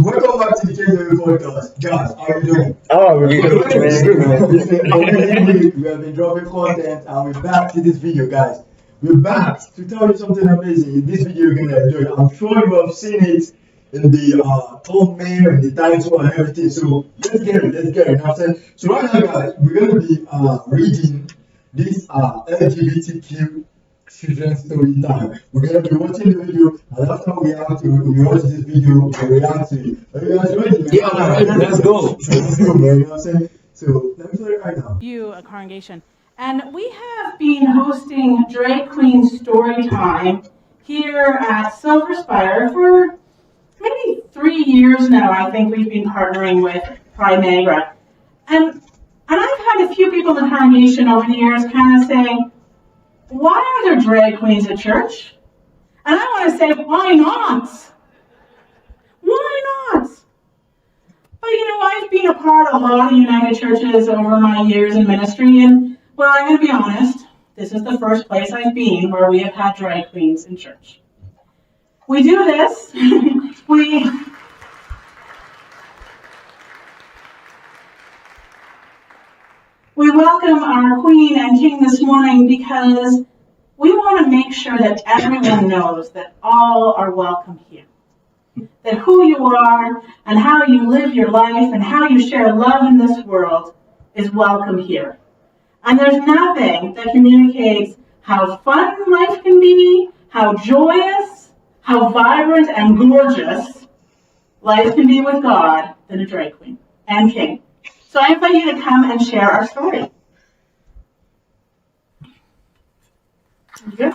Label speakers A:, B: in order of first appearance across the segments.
A: Welcome back to the KJV podcast. Guys, how are you doing?
B: Oh, we're good.
A: We have been dropping content and we're back to this video, guys. We're back to tell you something amazing. In this video, you're gonna enjoy it. I'm sure you have seen it in the thumbnail and the title and everything. So let's get it. Now, so right now, guys, we're gonna be reading this LGBTQ children's story time. We're gonna be watching the video, and after we watch this video, we react to it. Are you guys ready?
B: Yeah, let's go.
A: Let's go, man. You know what I'm saying? So let me tell you right now.
C: You, a congregation. And we have been hosting Drag Queen Story Time here at Silver Spire for maybe 3 years now. I think we've been partnering with Pride Niagara. And I've had a few people in the congregation over the years kind of saying, why are there drag queens at church? And I want to say, why not? Why not? But you know, I've been a part of a lot of United Churches over my years in ministry, and well, I'm going to be honest, this is the first place I've been where we have had drag queens in church. We do this, we welcome our queen and king this morning because we want to make sure that everyone knows that all are welcome here. That who you are and how you live your life and how you share love in this world is welcome here. And there's nothing that communicates how fun life can be, how joyous, how vibrant and gorgeous life can be with God than a drag queen and king. So I invite you to come and share our story. Good.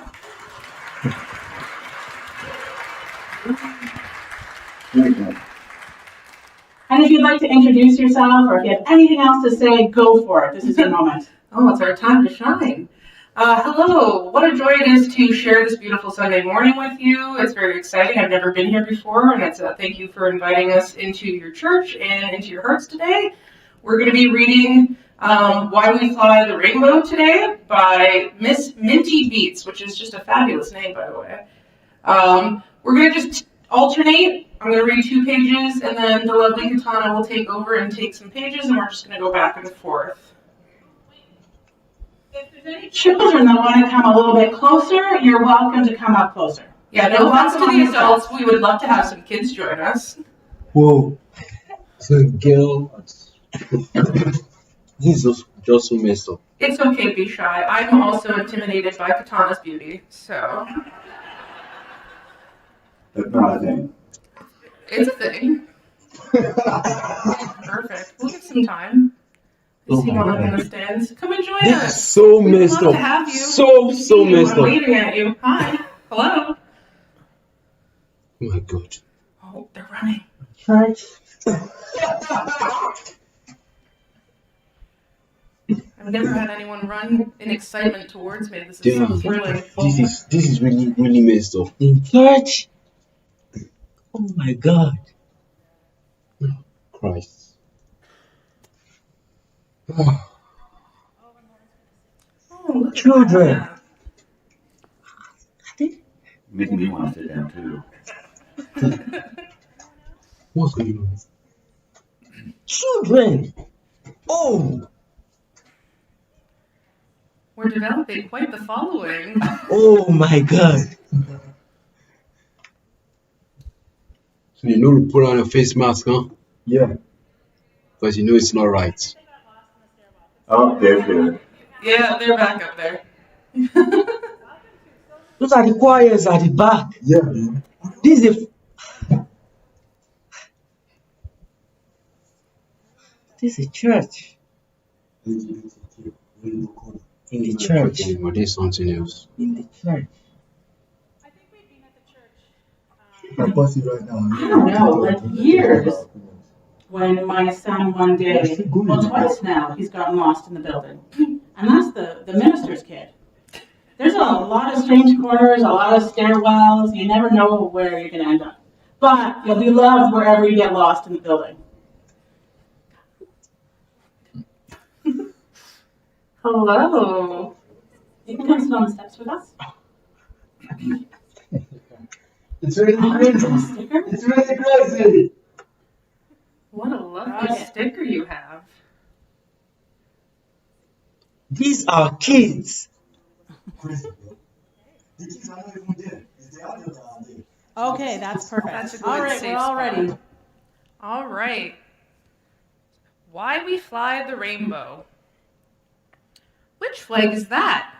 C: And if you'd like to introduce yourself or if you have anything else to say, go for it. This is your moment.
D: Oh, it's our time to shine. Hello. What a joy it is to share this beautiful Sunday morning with you. It's very exciting. I've never been here before, and it's thank you for inviting us into your church and into your hearts today. We're going to be reading Why We Fly the Rainbow today by Miss Minty Beats, which is just a fabulous name, by the way. We're going to just alternate. I'm going to read 2 pages, and then the lovely Katana will take over and take some pages, and we're just going to go back and forth.
C: If there's any children that want to come a little bit closer, you're welcome to come up closer.
D: Yeah, no offense to the adults. We would love to have some kids join us.
B: Whoa. So, girl, this is just so messed up.
D: It's okay to be shy. I'm also intimidated by Katana's beauty, so.
A: That's not a thing.
D: It's a thing. Perfect. We'll give some time.
B: Oh
D: See
B: my
D: one up in
B: God.
D: the stands. Come and join
B: This
D: us.
B: is so
D: We'd
B: messed
D: love
B: up.
D: to have you.
B: So messed
D: I'm
B: up.
D: waving at you. Hi. Hello.
B: Oh my God.
D: Oh, they're running.
B: Right.
D: I've never had anyone run in excitement towards me. This is
B: Damn.
D: so thrilling.
B: This is really messed up. In church? Oh my God. Christ.
D: Oh, look at
B: Children.
D: that.
E: Making me want to sit down too.
B: What's going on? Children. Oh.
D: We're developing quite the following.
B: Oh my God. So you know to put on a face mask, huh?
A: Yeah.
B: Because you know it's not right.
E: Oh, there's good.
D: Yeah, they're back up there.
B: Those are the choirs at the back.
A: Yeah, man.
B: This is a church. In the church. But there's something else. In the church.
C: I think we've been at the church.
A: I'm fussy right now.
C: I don't know, like years. When my son one day, well twice now, he's gotten lost in the building. And that's the minister's kid. There's a lot of strange corners, a lot of stairwells. You never know where you're going to end up. But you'll be loved wherever you get lost in the building.
D: Hello.
C: You can come sit on the steps with us.
A: It's really crazy.
C: Sticker?
A: It's really crazy.
D: What a lovely
C: Okay.
D: sticker you have.
B: These are kids.
A: Crazy, bro. The kids are not even there. If they are there, they are there.
C: Okay, that's perfect.
D: That's a good
C: All right,
D: safe
C: we're all
D: spot.
C: ready.
D: All right. Why we fly the rainbow. Which flag is that?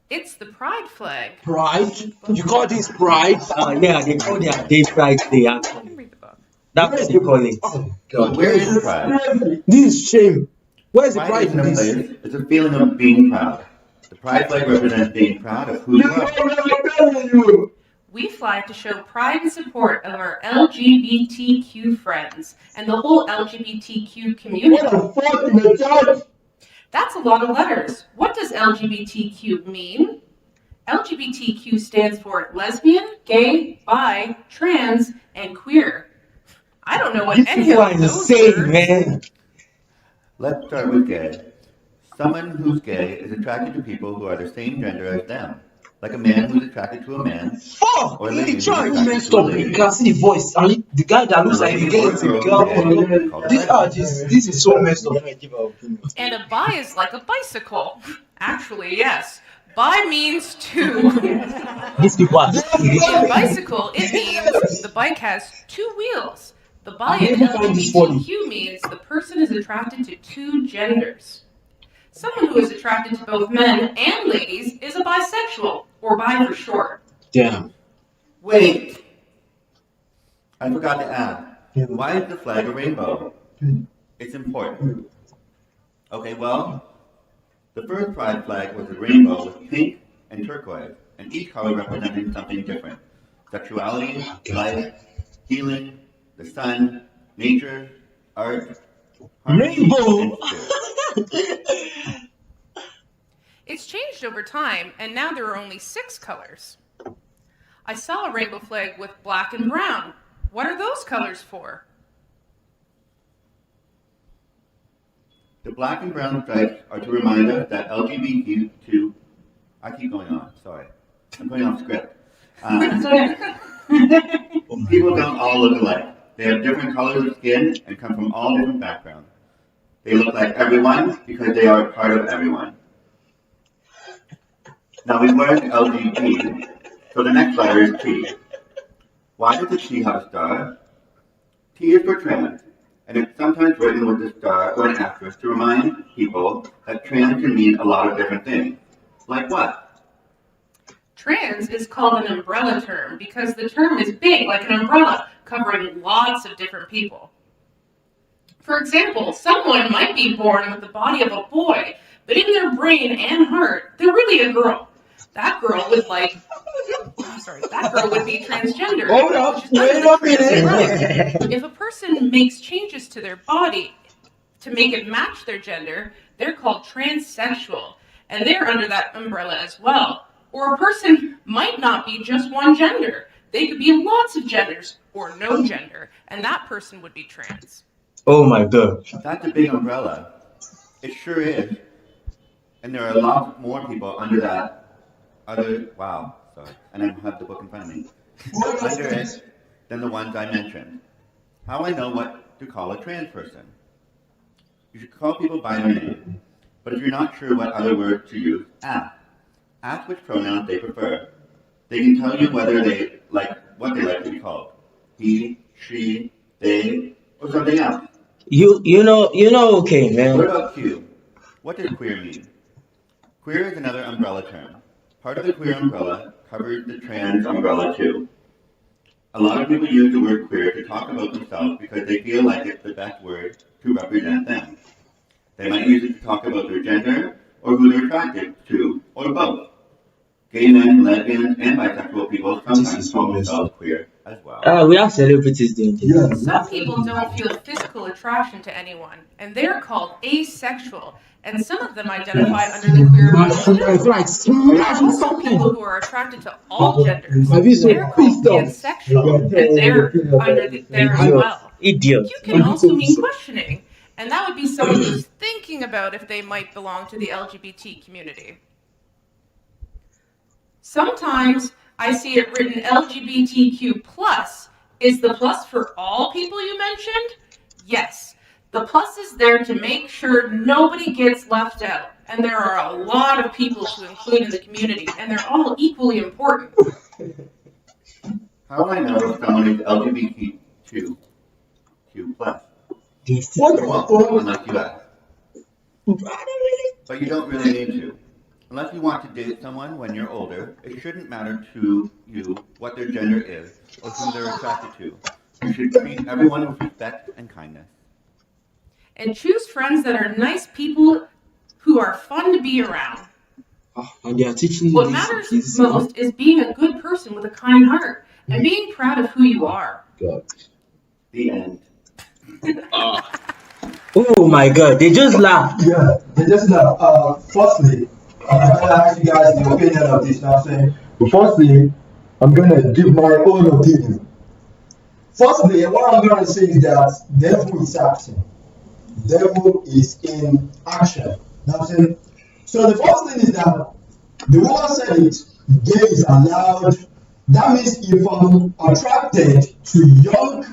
D: It's the pride flag.
B: Pride? You call this pride? Yeah, they call their day Pride Day
D: You
B: actually.
D: can read the book.
B: That's what they call it.
E: So
B: God.
E: where is pride?
B: This is shame. Where's the
E: Pride
B: pride
E: isn't
B: in
E: a
B: this?
E: place, it's a feeling of being proud. The pride flag represents being proud of who you are.
D: We fly to show pride and support of our LGBTQ friends and the whole LGBTQ community.
A: What the fuck in the church?
D: That's a lot of letters. What does LGBTQ mean? LGBTQ stands for lesbian, gay, bi, trans, and queer. I don't know what
B: These
D: any
B: people are
D: of those
B: insane,
D: words.
B: man.
E: Let's start with gay. Someone who's gay is attracted to people who are the same gender as them. Like a man who's attracted to a man.
B: Fuck!
E: Or a
B: In
E: lady
B: the
E: who's
B: church,
E: attracted
B: messed
E: to a
B: up.
E: lady.
B: You can see the voice. And the guy that looks like the guy is a girl. This is so messed up.
D: And a bi is like a bicycle. Actually, yes. Bi means two.
B: These people are
D: In bicycle, it means the bike has two wheels. The bi in LGBTQ means the person is attracted to two genders. Someone who is attracted to both men and ladies is a bisexual, or bi for short.
B: Damn.
E: Wait! I forgot to ask. Why is the flag a rainbow? It's important. Okay, well, the first pride flag was a rainbow with pink and turquoise, and each color representing something different. Sexuality, life, healing, the sun, nature, art, harmony,
B: Rainbow!
E: and spirit.
D: It's changed over time, and now there are only 6 colors. I saw a rainbow flag with black and brown. What are those colors for?
E: The black and brown stripes are to remind us that LGBTQ. I keep going on, sorry. I'm going off script. People don't all look alike. They have different colors of skin and come from all different backgrounds. They look like everyone because they are part of everyone. Now we've learned LGBT, so the next letter is T. Why does the T have a star? T is for trans, and it's sometimes written with a star or an asterisk to remind people that trans can mean a lot of different things. Like what?
D: Trans is called an umbrella term because the term is big, like an umbrella, covering lots of different people. For example, someone might be born with the body of a boy, but in their brain and heart, they're really a girl. That girl would be transgender.
B: Hold up,
D: which is under
B: wait
D: the
B: a
D: trans
B: minute.
D: umbrella. If a person makes changes to their body to make it match their gender, they're called transsexual, and they're under that umbrella as well. Or a person might not be just one gender. They could be lots of genders or no gender, and that person would be trans.
B: Oh my god.
E: That's a big umbrella. It sure is. And there are a lot more people under that. And I have the book in front of me. Under it than the ones I mentioned. How I know what to call a trans person? You should call people by their name. But if you're not sure what other word to use, ask. Ask which pronouns they prefer. They can tell you whether they like what they like to be called. He, she, they, or something else.
B: You know, okay, man.
E: What about Q? What does queer mean? Queer is another umbrella term. Part of the queer umbrella covers the trans umbrella too. A lot of people use the word queer to talk about themselves because they feel like it's the best word to represent them. They might use it to talk about their gender or who they're attracted to, or both. Gay men, lesbians, and bisexual people sometimes call themselves queer as well.
B: We have celebrities doing this.
D: Some people don't feel physical attraction to anyone, and they're called asexual, and some of them identify under the queer umbrella. There are also people who are attracted to all genders. They're called pansexual, and they're under there as well.
B: Idiot.
D: Q can also mean questioning, and that would be someone who's thinking about if they might belong to the LGBT community. Sometimes I see it written LGBTQ+. Is the plus for all people you mentioned? Yes, the plus is there to make sure nobody gets left out. And there are a lot of people to include in the community, and they're all equally important.
E: How will I know if someone is LGBTQ+?
A: What?
E: You won't, unless you ask. But you don't really need to. Unless you want to date someone when you're older, it shouldn't matter to you what their gender is or who they're attracted to. You should treat everyone with respect and kindness.
D: And choose friends that are nice people who are fun to be around.
B: And they are teaching
D: What matters most is being a good person with a kind heart and being proud of who you are.
B: God.
E: The end.
B: Oh my God, they just laughed.
A: Yeah, they just laugh. Firstly, I'm gonna ask you guys the opinion of this. Now, I'm saying, but firstly, I'm gonna give my own opinion. Firstly, what I'm gonna say is that devil is acting. Devil is in action. Now, I'm saying, so the first thing is that the woman said it, gay is allowed. That means if I'm attracted to young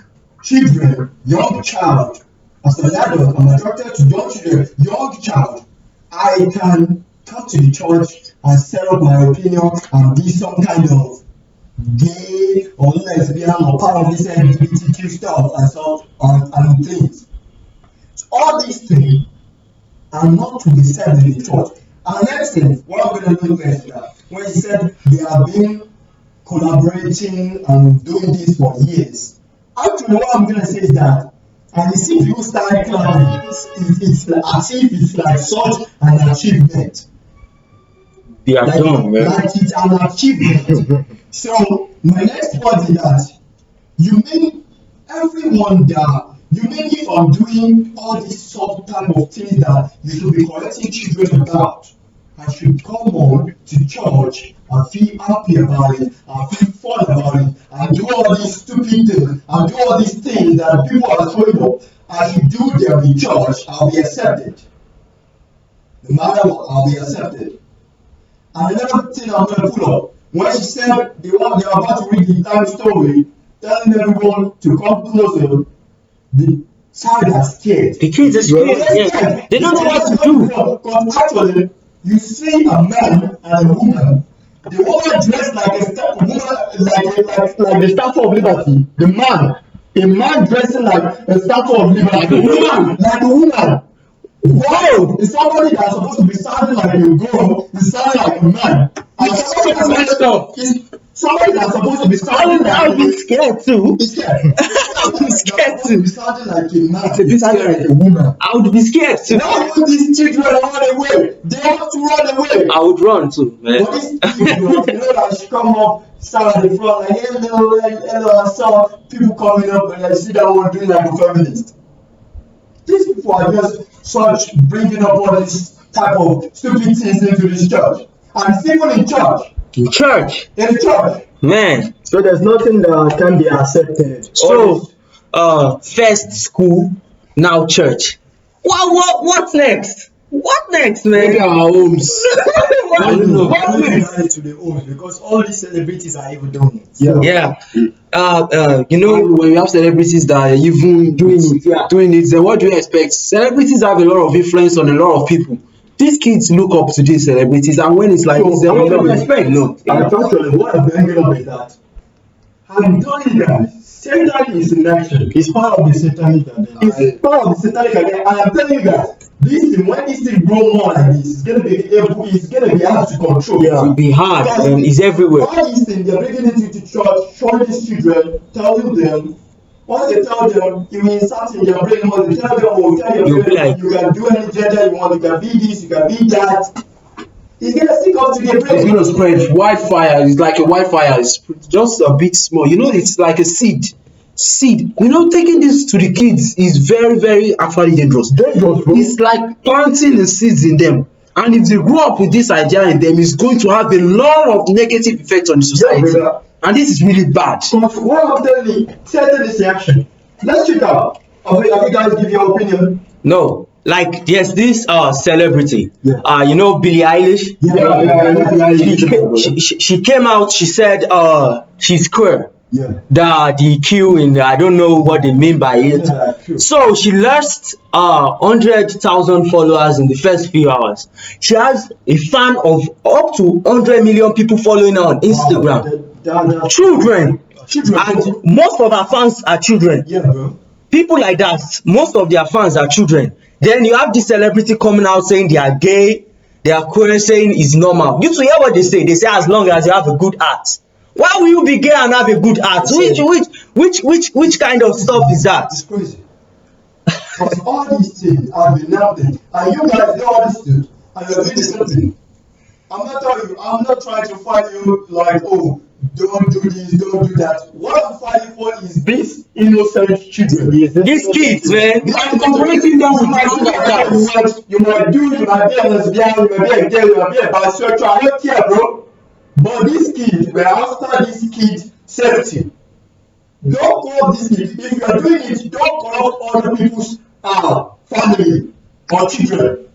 A: children, young child, as an adult, I'm attracted to young children, young child, I can come to the church and set up my opinion and be some kind of gay or lesbian or part of this LGBTQ stuff and so and things. All these things are not to be said in the church. And next thing, what I'm going to do next is that when he said they have been collaborating and doing this for years, actually what I'm going to say is that, and you see people start clapping, it's as if it's like such an achievement.
B: They are done, man.
A: Like it's an achievement. So my next point is that you mean everyone that you mean if I'm doing all these sort type of things that you should be correcting children about, I should come on to church and feel happy about it and feel fun about it and do all these stupid things and do all these things that people are throwing up. I should do them in church, I'll be accepted. No matter what, I'll be accepted. And another thing I'm going to pull up, when she said they are about to read the time story, telling everyone to come closer, the child are scared.
B: The kids are scared. Yeah. They don't know what to do.
A: Because actually, you see a man and a woman. The woman dressed like a woman, like the Statue of Liberty. A man dressing like a Statue of Liberty. Like a woman. Wow! It's somebody that's supposed to be sounding like a girl, is sounding like a man. And somebody that's supposed to be sounding like
B: I'll be scared too.
A: He's scared.
B: I'll be scared too.
A: Be sounding like a man.
B: It's a bit
A: sounding
B: scary.
A: like a woman.
B: I would be scared too.
A: Now all these children run away. They have to run away.
B: I would run too, man.
A: But these children, you know that she come up, stand at the front like hello, and saw people coming up and I see that one doing like a feminist. These people are just such bringing up all this type of stupid things into this church. And it's even in church.
B: In church.
A: In church.
B: Man.
A: So there's nothing that can be accepted.
B: So, first school, now church. What's next? What next, man?
A: Maybe our homes.
B: I don't know.
A: What next? To the homes because all these celebrities are even doing it.
B: Yeah. You know, when you have celebrities that are even doing it, then what do you expect? Celebrities have a lot of influence on a lot of people. These kids look up to these celebrities, and when it's like this, they don't expect. No.
A: And actually, what I'm bringing up is that I'm telling you guys, Satan is in action. It's part of the satanic agenda. It's part of the satanic agenda. And I'm telling you guys, this thing, when this thing grow more like this, it's gonna be hard to control.
B: Yeah, it'll be hard, and it's everywhere.
A: All these things, they're bringing it into church, showing these children, telling them. Once they tell them, you mean something, they're bringing on, they tell them, you can do any gender you want, you can be this, you can be that. It's gonna stick up to the brain.
B: It's gonna spread wildfire. It's like a wildfire. It's just a bit small. You know, it's like a seed. You know, taking this to the kids is very, very actually dangerous. It's like planting the seeds in them. And if they grow up with this idea in them, it's going to have a lot of negative effects on the society.
A: Yeah,
B: and this is really bad.
A: So what I'm telling you, Satan is the action. Let's check out. Have you guys give your opinion?
B: No. Like there's this celebrity, you know, Billie Eilish.
A: Yeah.
B: She came out. She said she's queer.
A: Yeah.
B: The Q in I don't know what they mean by it.
A: Yeah, true.
B: So she lost 100,000 followers in the first few hours. She has a fan of up to 100 million people following her on Instagram.
A: Wow,
B: Children.
A: Children,
B: And
A: bro.
B: most of her fans are children.
A: Yeah, bro.
B: People like that, most of their fans are children. Then you have this celebrity coming out saying they are gay, they are queer, saying it's normal. You to hear what they say as long as you have a good heart. Why will you be gay and have a good heart? Which kind of stuff is that?
A: It's crazy. Because all these things have been happening, and you guys know understood, and you're doing the same thing. I'm not trying to fight you like, oh, don't do this, don't do that. What I'm fighting for is these innocent children.
B: These kids, man, comparing them with people like that.
A: You might be a lesbian, you might be a gay, you might be a bisexual, I don't care, bro. But these kids, we're after this kid safety. Don't corrupt this kid. If you are doing it, don't corrupt other people's family or children.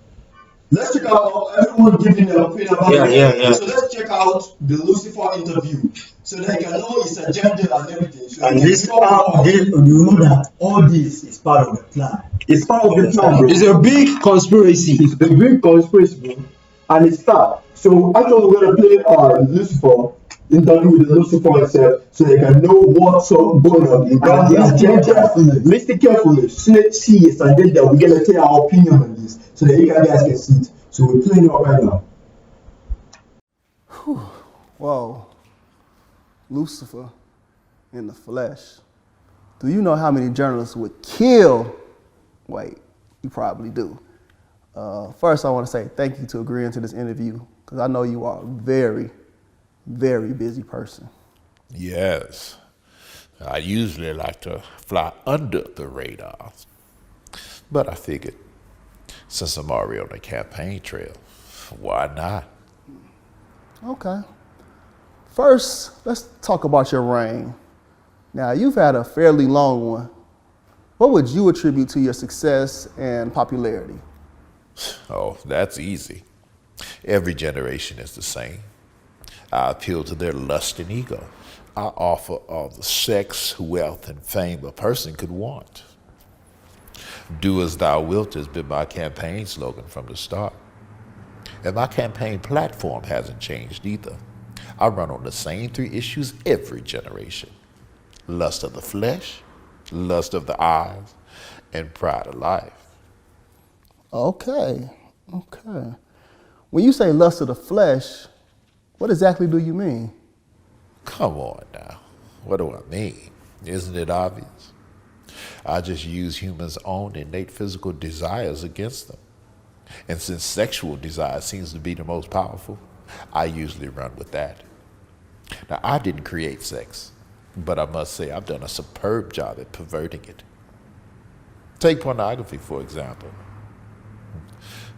A: Let's check out everyone giving their opinion about it.
B: Yeah.
A: So let's check out the Lucifer interview so they can know his agenda and everything. So
B: And
A: this, you know that all this is part of the plan. It's part of the plan, bro.
B: It's a big conspiracy.
A: It's a big conspiracy, bro. And it's that. So actually we're gonna play Lucifer interview with Lucifer himself so they can know what's going on. Listen carefully. See his agenda. We're gonna tell our opinion on this so that you guys can see it. So we're playing it right now.
F: Whoa. Lucifer in the flesh. Do you know how many journalists would kill? Wait, you probably do. First, I want to say thank you to agreeing to this interview because I know you are a very, very busy person.
G: Yes. I usually like to fly under the radar. But I figured, since I'm already on the campaign trail, why not?
F: Okay. First, let's talk about your reign. Now, you've had a fairly long one. What would you attribute to your success and popularity?
G: Oh, that's easy. Every generation is the same. I appeal to their lust and ego. I offer all the sex, wealth, and fame a person could want. Do as thou wilt has been my campaign slogan from the start. And my campaign platform hasn't changed either. I run on the same 3 issues every generation. Lust of the flesh, lust of the eyes, and pride of life.
F: Okay. When you say lust of the flesh, what exactly do you mean?
G: Come on now. What do I mean? Isn't it obvious? I just use humans' own innate physical desires against them. And since sexual desire seems to be the most powerful, I usually run with that. Now, I didn't create sex, but I must say I've done a superb job at perverting it. Take pornography, for example.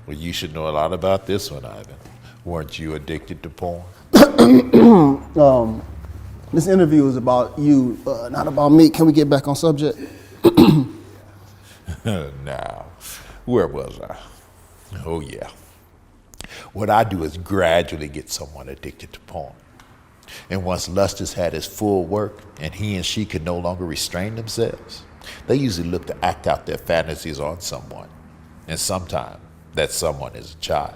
G: Well, you should know a lot about this one, Ivan. Weren't you addicted to porn?
F: This interview is about you, not about me. Can we get back on subject?
G: Now, where was I? Oh, yeah. What I do is gradually get someone addicted to porn. And once lust has had its full work and he and she can no longer restrain themselves, they usually look to act out their fantasies on someone. And sometimes that someone is a child.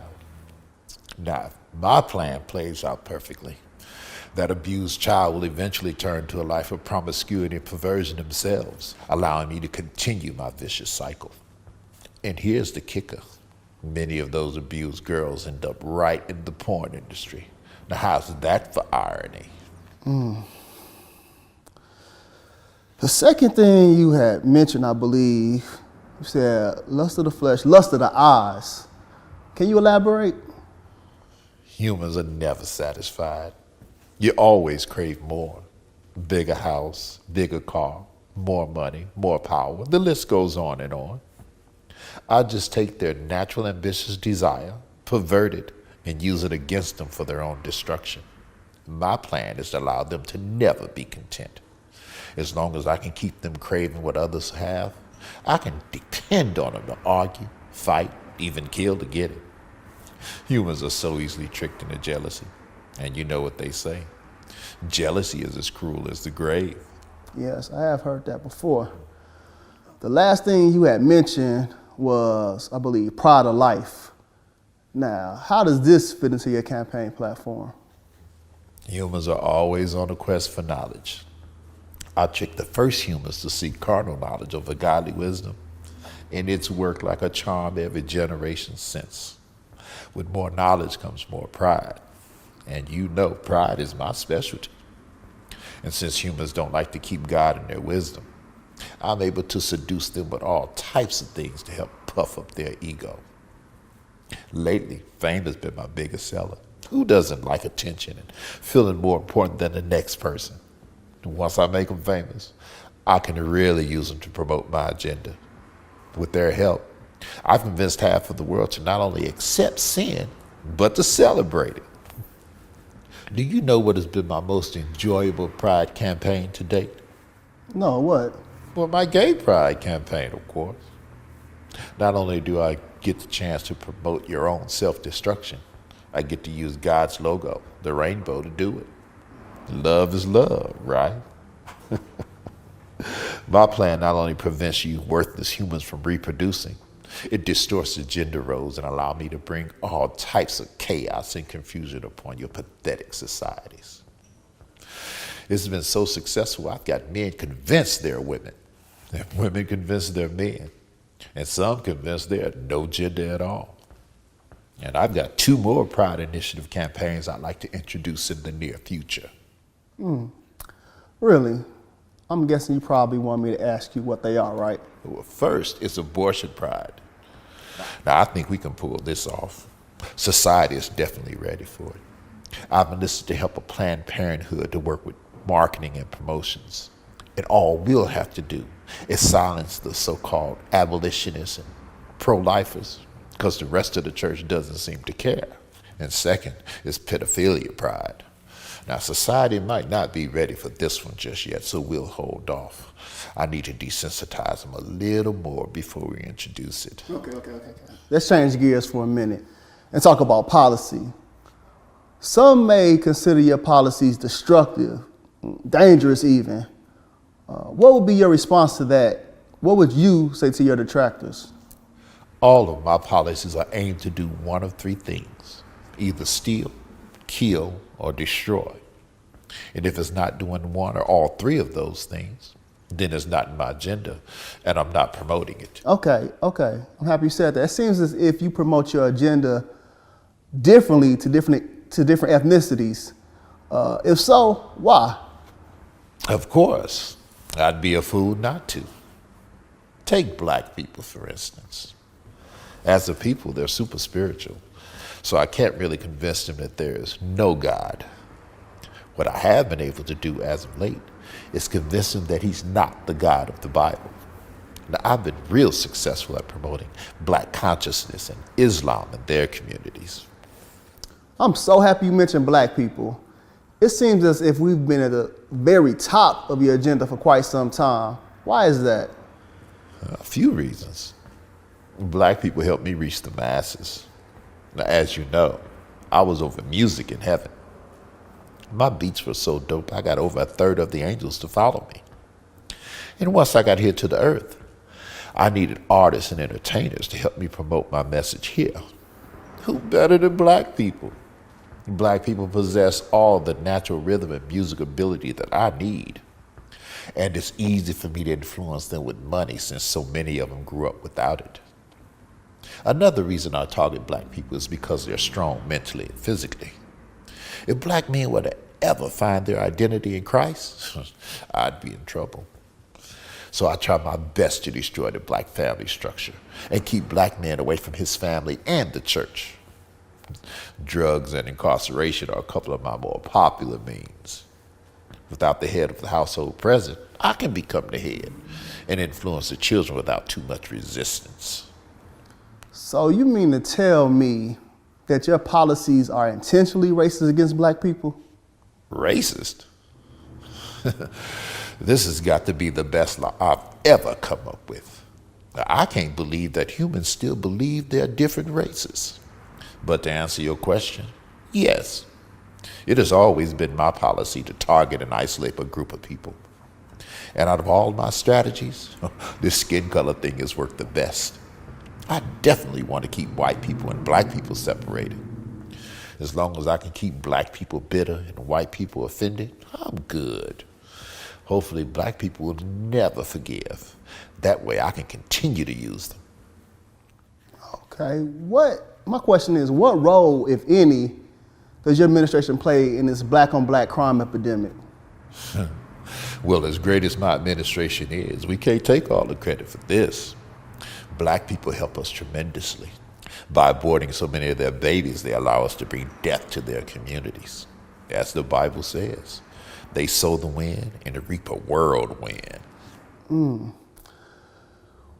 G: Now, my plan plays out perfectly. That abused child will eventually turn to a life of promiscuity and perversion themselves, allowing me to continue my vicious cycle. And here's the kicker. Many of those abused girls end up right in the porn industry. Now, how's that for irony?
F: The second thing you had mentioned, I believe, you said lust of the flesh, lust of the eyes. Can you elaborate?
G: Humans are never satisfied. You always crave more. Bigger house, bigger car, more money, more power. The list goes on and on. I just take their natural ambitious desire, pervert it, and use it against them for their own destruction. My plan is to allow them to never be content. As long as I can keep them craving what others have, I can depend on them to argue, fight, even kill to get it. Humans are so easily tricked into jealousy. And you know what they say. Jealousy is as cruel as the grave.
F: Yes, I have heard that before. The last thing you had mentioned was, I believe, pride of life. Now, how does this fit into your campaign platform?
G: Humans are always on a quest for knowledge. I trick the first humans to seek carnal knowledge over godly wisdom, and it's worked like a charm every generation since. With more knowledge comes more pride, and you know pride is my specialty. And since humans don't like to keep God in their wisdom, I'm able to seduce them with all types of things to help puff up their ego. Lately, fame has been my biggest seller. Who doesn't like attention and feeling more important than the next person? Once I make them famous, I can really use them to promote my agenda. With their help, I've convinced half of the world to not only accept sin, but to celebrate it. Do you know what has been my most enjoyable pride campaign to date?
F: No, what?
G: Well, my gay pride campaign, of course. Not only do I get the chance to promote your own self-destruction, I get to use God's logo, the rainbow, to do it. Love is love, right? My plan not only prevents you worthless humans from reproducing, it distorts the gender roles and allows me to bring all types of chaos and confusion upon your pathetic societies. It's been so successful, I've got men convinced they're women, and women convinced they're men, and some convinced they're no gender at all. And I've got 2 more Pride Initiative campaigns I'd like to introduce in the near future.
F: Really? I'm guessing you probably want me to ask you what they are, right?
G: Well, first, it's abortion pride. Now, I think we can pull this off. Society is definitely ready for it. I've enlisted to help a Planned Parenthood to work with marketing and promotions. And all we'll have to do is silence the so-called abolitionists and pro-lifers, because the rest of the church doesn't seem to care. And second is pedophilia pride. Now, society might not be ready for this one just yet, so we'll hold off. I need to desensitize them a little more before we introduce it.
F: Okay. Let's change gears for a minute and talk about policy. Some may consider your policies destructive, dangerous even. What would be your response to that? What would you say to your detractors?
G: All of my policies are aimed to do one of 3 things: either steal, kill, or destroy. And if it's not doing one or all 3 of those things, then it's not in my agenda, and I'm not promoting it.
F: Okay. I'm happy you said that. It seems as if you promote your agenda differently to different ethnicities. If so, why?
G: Of course, I'd be a fool not to. Take black people, for instance. As a people, they're super spiritual, so I can't really convince them that there is no God. What I have been able to do as of late is convince them that he's not the God of the Bible. Now, I've been real successful at promoting black consciousness and Islam in their communities.
F: I'm so happy you mentioned black people. It seems as if we've been at the very top of your agenda for quite some time. Why is that?
G: A few reasons. Black people help me reach the masses. Now, as you know, I was over music in heaven. My beats were so dope, I got over 1/3 of the angels to follow me. And once I got here to the earth, I needed artists and entertainers to help me promote my message here. Who better than black people? Black people possess all the natural rhythm and music ability that I need. And it's easy for me to influence them with money since so many of them grew up without it. Another reason I target black people is because they're strong mentally and physically. If black men were to ever find their identity in Christ, I'd be in trouble. So I try my best to destroy the black family structure and keep black men away from his family and the church. Drugs and incarceration are a couple of my more popular means. Without the head of the household present, I can become the head and influence the children without too much resistance.
F: So you mean to tell me that your policies are intentionally racist against black people?
G: Racist? This has got to be the best law I've ever come up with. Now, I can't believe that humans still believe they're different races. But to answer your question, yes, It has always been my policy to target and isolate a group of people. And out of all my strategies, this skin color thing has worked the best. I definitely want to keep white people and black people separated. As long as I can keep black people bitter and white people offended, I'm good. Hopefully black people will never forgive. That way I can continue to use them.
F: Okay, my question is, what role, if any, does your administration play in this black on black crime epidemic?
G: Well, as great as my administration is, we can't take all the credit for this. Black people help us tremendously. By aborting so many of their babies, they allow us to bring death to their communities. As the Bible says, they sow the wind and reap a whirlwind.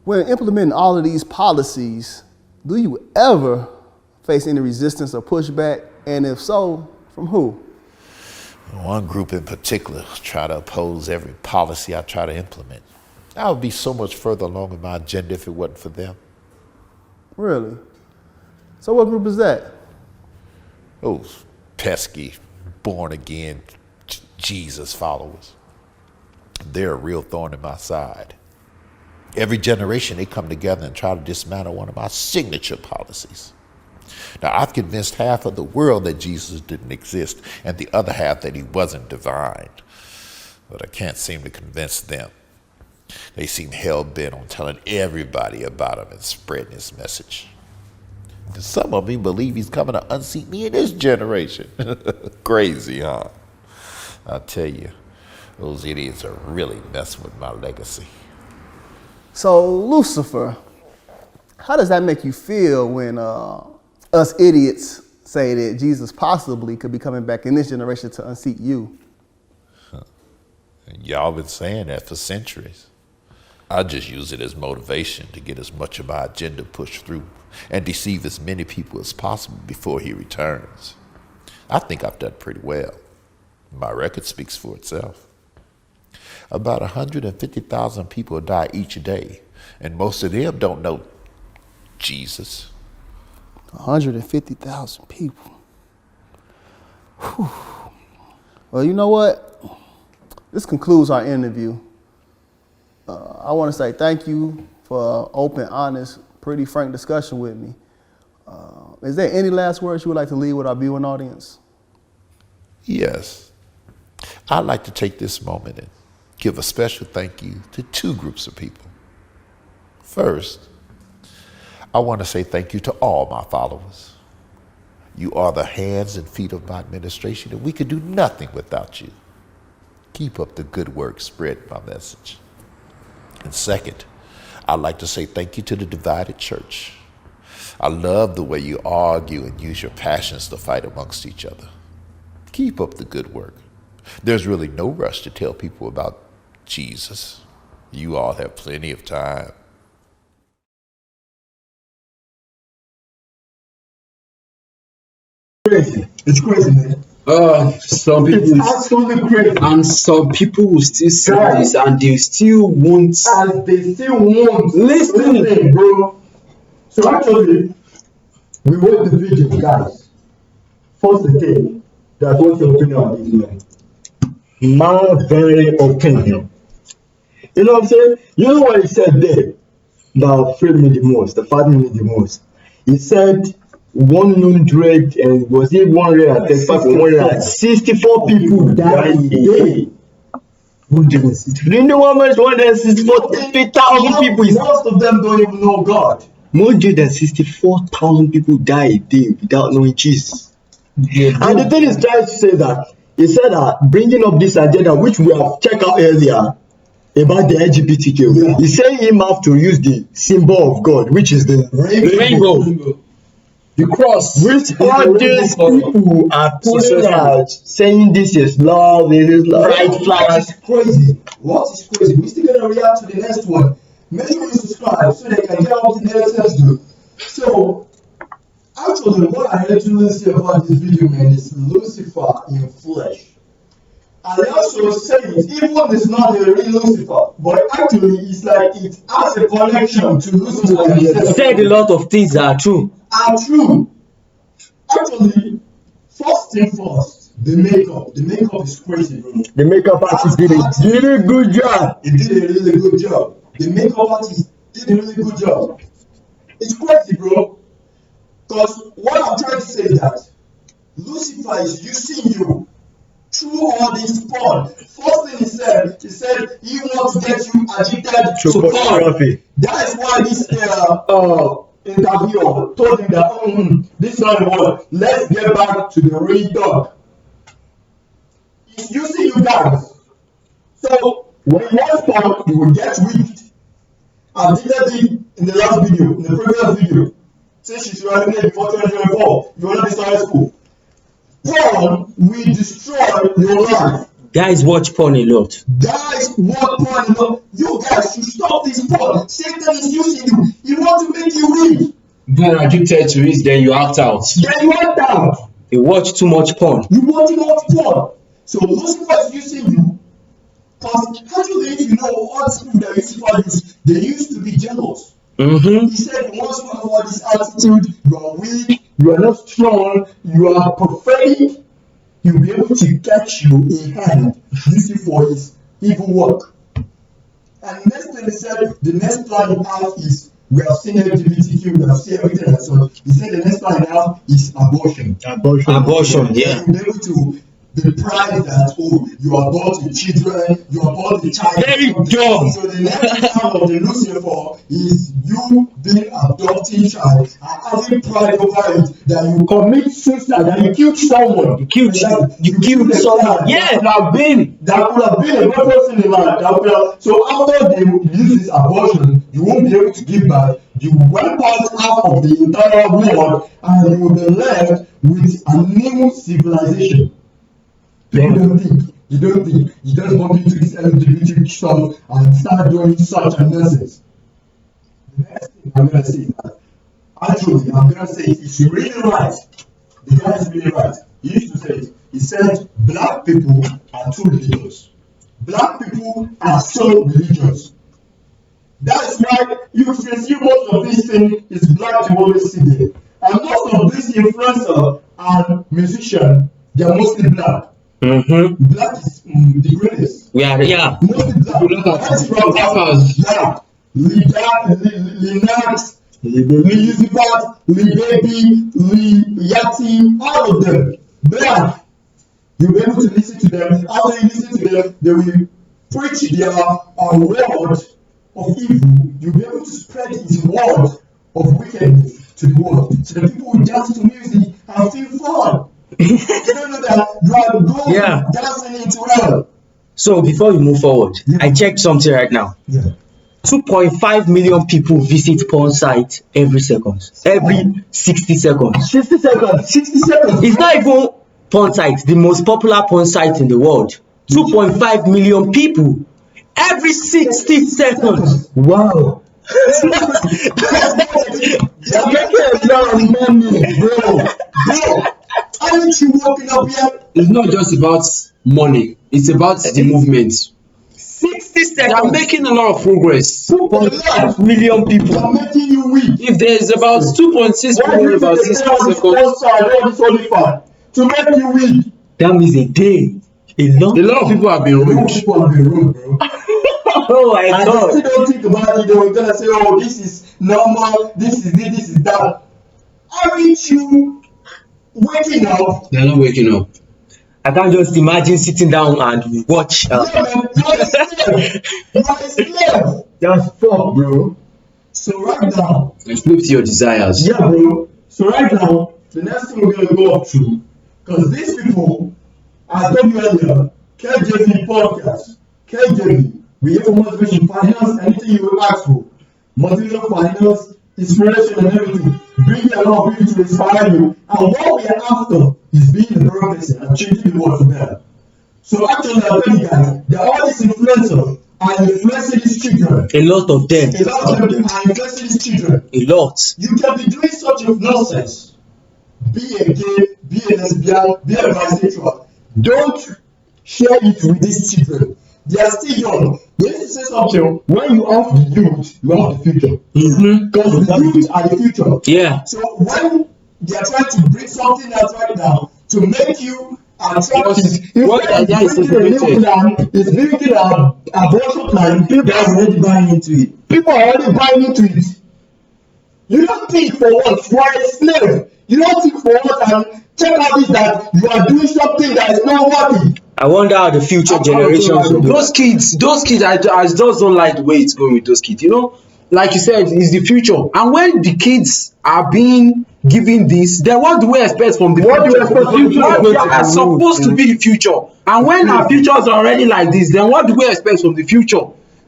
F: When implementing all of these policies, do you ever face any resistance or pushback? And if so, from who?
G: One group in particular try to oppose every policy I try to implement. I would be so much further along in my agenda if it wasn't for them.
F: Really? So what group is that?
G: Those pesky, born-again Jesus followers. They're a real thorn in my side. Every generation they come together and try to dismantle one of my signature policies. Now, I've convinced half of the world that Jesus didn't exist and the other half that he wasn't divine. But I can't seem to convince them. They seem hell-bent on telling everybody about him and spreading his message. And some of them believe he's coming to unseat me in this generation. Crazy, huh? I'll tell you, those idiots are really messing with my legacy.
F: So, Lucifer, how does that make you feel when us idiots say that Jesus possibly could be coming back in this generation to unseat you?
G: And y'all been saying that for centuries. I just use it as motivation to get as much of my agenda pushed through and deceive as many people as possible before he returns. I think I've done pretty well. My record speaks for itself. About 150,000 people die each day, and most of them don't know Jesus.
F: 150,000 people. Whew. Well, you know what? This concludes our interview. I want to say thank you for an open, honest, pretty frank discussion with me. Is there any last words you would like to leave with our viewing audience?
G: Yes. I'd like to take this moment and give a special thank you to two groups of people. First, I want to say thank you to all my followers. You are the hands and feet of my administration, and we could do nothing without you. Keep up the good work, spread my message. And second, I'd like to say thank you to the divided church. I love the way you argue and use your passions to fight amongst each other. Keep up the good work. There's really no rush to tell people about Jesus. You all have plenty of time.
A: Crazy. It's crazy, man.
B: Some people,
A: It's absolutely crazy.
B: and some people will still see this and they still won't
A: And they still won't
B: listen.
A: bro. So actually, we watched the video, guys. First the thing, that's what's your opinion on this, man? My very opinion. You know what I'm saying? You know what he said there that freed me the most, that frightened me the most? He said 100 and was it 164 people died a day. 164. You know how much 164,000 people is? Most of them don't even know God. 164,000 people die a day without knowing Jesus. And the thing is trying to say that he said that bringing up this agenda, which we have checked out earlier about the LGBTQ, he said him have to use the symbol of God, which is the rainbow.
B: The cross.
A: Which all these people are pulling out, saying this is love, this is love. Right flag is crazy. What is crazy? We still gonna react to the next one. Make sure you subscribe so they can get all the next do. So, actually, what I actually see about this video, man, is Lucifer in flesh. And they also say it, even it's not a real Lucifer, but actually it's like it has a connection to Lucifer.
B: He said a lot of things that are true.
A: Are true. Actually, first thing first, The makeup is crazy, bro.
B: The makeup artist did a really good job.
A: He did a really good job. The makeup artist did a really good job. It's crazy, bro. Because what I'm trying to say is that Lucifer is using you through all this porn. First thing he said he wants to get you addicted to porn. That is why this interviewer told him that this is not the one. Let's get back to the real talk. He's using you guys. So when you watch porn, you will get weak. I did that thing in the last video, in the previous video. Since she's running it before 2024, you want to be starting school. Porn will destroy your life.
B: Guys watch porn a lot.
A: Guys watch porn a lot. You guys should stop this porn. Satan is using you. He wants to make you weak.
B: Being addicted to it, then you act out.
A: Then you act out.
B: You watch too much porn.
A: You watch too much porn. So Lucifer is using you. Because actually, if you know all the people that Lucifer use, they used to be jealous. He said, once you have all this attitude, you are weak, you are not strong, you are prophetic, he'll be able to catch you in hand, use you for his evil work. And next thing he said, the next plan he has is, we have seen LGBTQ, we have seen everything and so on. He said the next plan he has is abortion.
B: Abortion, yeah.
A: You'll be able to deprive that, you abort the children, you abort the child.
B: Very dumb.
A: So the next plan of the Lucifer is you being adopting child and having pride over it, that you commit suicide, that you killed someone.
B: You killed someone. Yeah,
A: that could have been a good person in life. So after they use this abortion, you won't be able to give back. You wipe out half of the entire world and you will be left with a new civilization. You don't think, you just bump into this LGBT stuff and start doing such a nonsense. The next thing I'm gonna say is that, actually, I'm gonna say it's really right. The guy is really right. He used to say it. He said, black people are too religious. Black people are so religious. That's why you can see most of this thing is black you always see there. And most of these influencers and musicians, they are mostly black. Black is the greatest.
B: Mostly
A: black. That's from Linux, Lucifer, Baby, Yati, all of them. Black. You'll be able to listen to them. After you listen to them, they will preach their word of evil. You'll be able to spread his word of wickedness to the world. So the people will dance to music and feel fun. You don't know that you are going dancing into hell.
B: So before you move forward, I checked something right now. 2.5 million people visit porn sites every second. Every 60 seconds. 60 seconds. It's not even porn sites, the most popular porn site in the world. 2.5 million people every 60 seconds.
A: Wow. They're making a lot of money, bro. Aren't you walking up here?
B: It's not just about money, it's about the movement. 60 seconds. They are making a lot of progress. 2.5 million people.
A: They are making you weak.
B: If there is about 2.6 million, about 60
A: seconds. To make you weak.
B: That means a day. A lot of people have been ruined.
A: Bro.
B: Oh my God.
A: They still don't think about it. They were gonna say, oh, this is normal, this is this, this is that. Aren't you waking up?
B: They're not waking up. I can't just imagine sitting down and watch.
A: Yeah, man, you're a slave. That's fuck, bro. So right now,
B: flip to your desires.
A: Yeah, bro. So right now, the next thing we're gonna go up to, because these people, I told you earlier, KJV podcast, KJV. We have motivation, finance, anything you will ask for. Motivation, finance, inspiration, and everything. Bring a lot of people to inspire you. And what we are after is being a better person and changing the world for better. So actually, I'll tell you guys, there are all these influencers and influencing these children.
B: A lot of them.
A: A lot of them are influencing these children.
B: A lot.
A: You can be doing such a nonsense. Be a gay, be a lesbian, be a bisexual. Don't share it with these children. They are still young. They need to say something. When you have the youth, you have the future. Because the youth are the future.
B: Yeah.
A: So when they are trying to bring something else right now to make you attractive.
B: What idea is
A: It's bringing a new
B: implemented?
A: plan. It's bringing an abortion plan. People are already buying into it. People are already buying into it. You don't think for what? You are a slave. You don't think for what? And check out this that you are doing something that is not worthy.
H: I wonder how the future generations will do.
B: Those kids, I just don't like the way it's going with those kids. You know, like you said, it's the future. And when the kids are being given this, then what do we expect from the
A: What do
B: future?
A: you expect from the future?
B: What are supposed to be the future? And when our futures are already like this, then what do we expect from the future?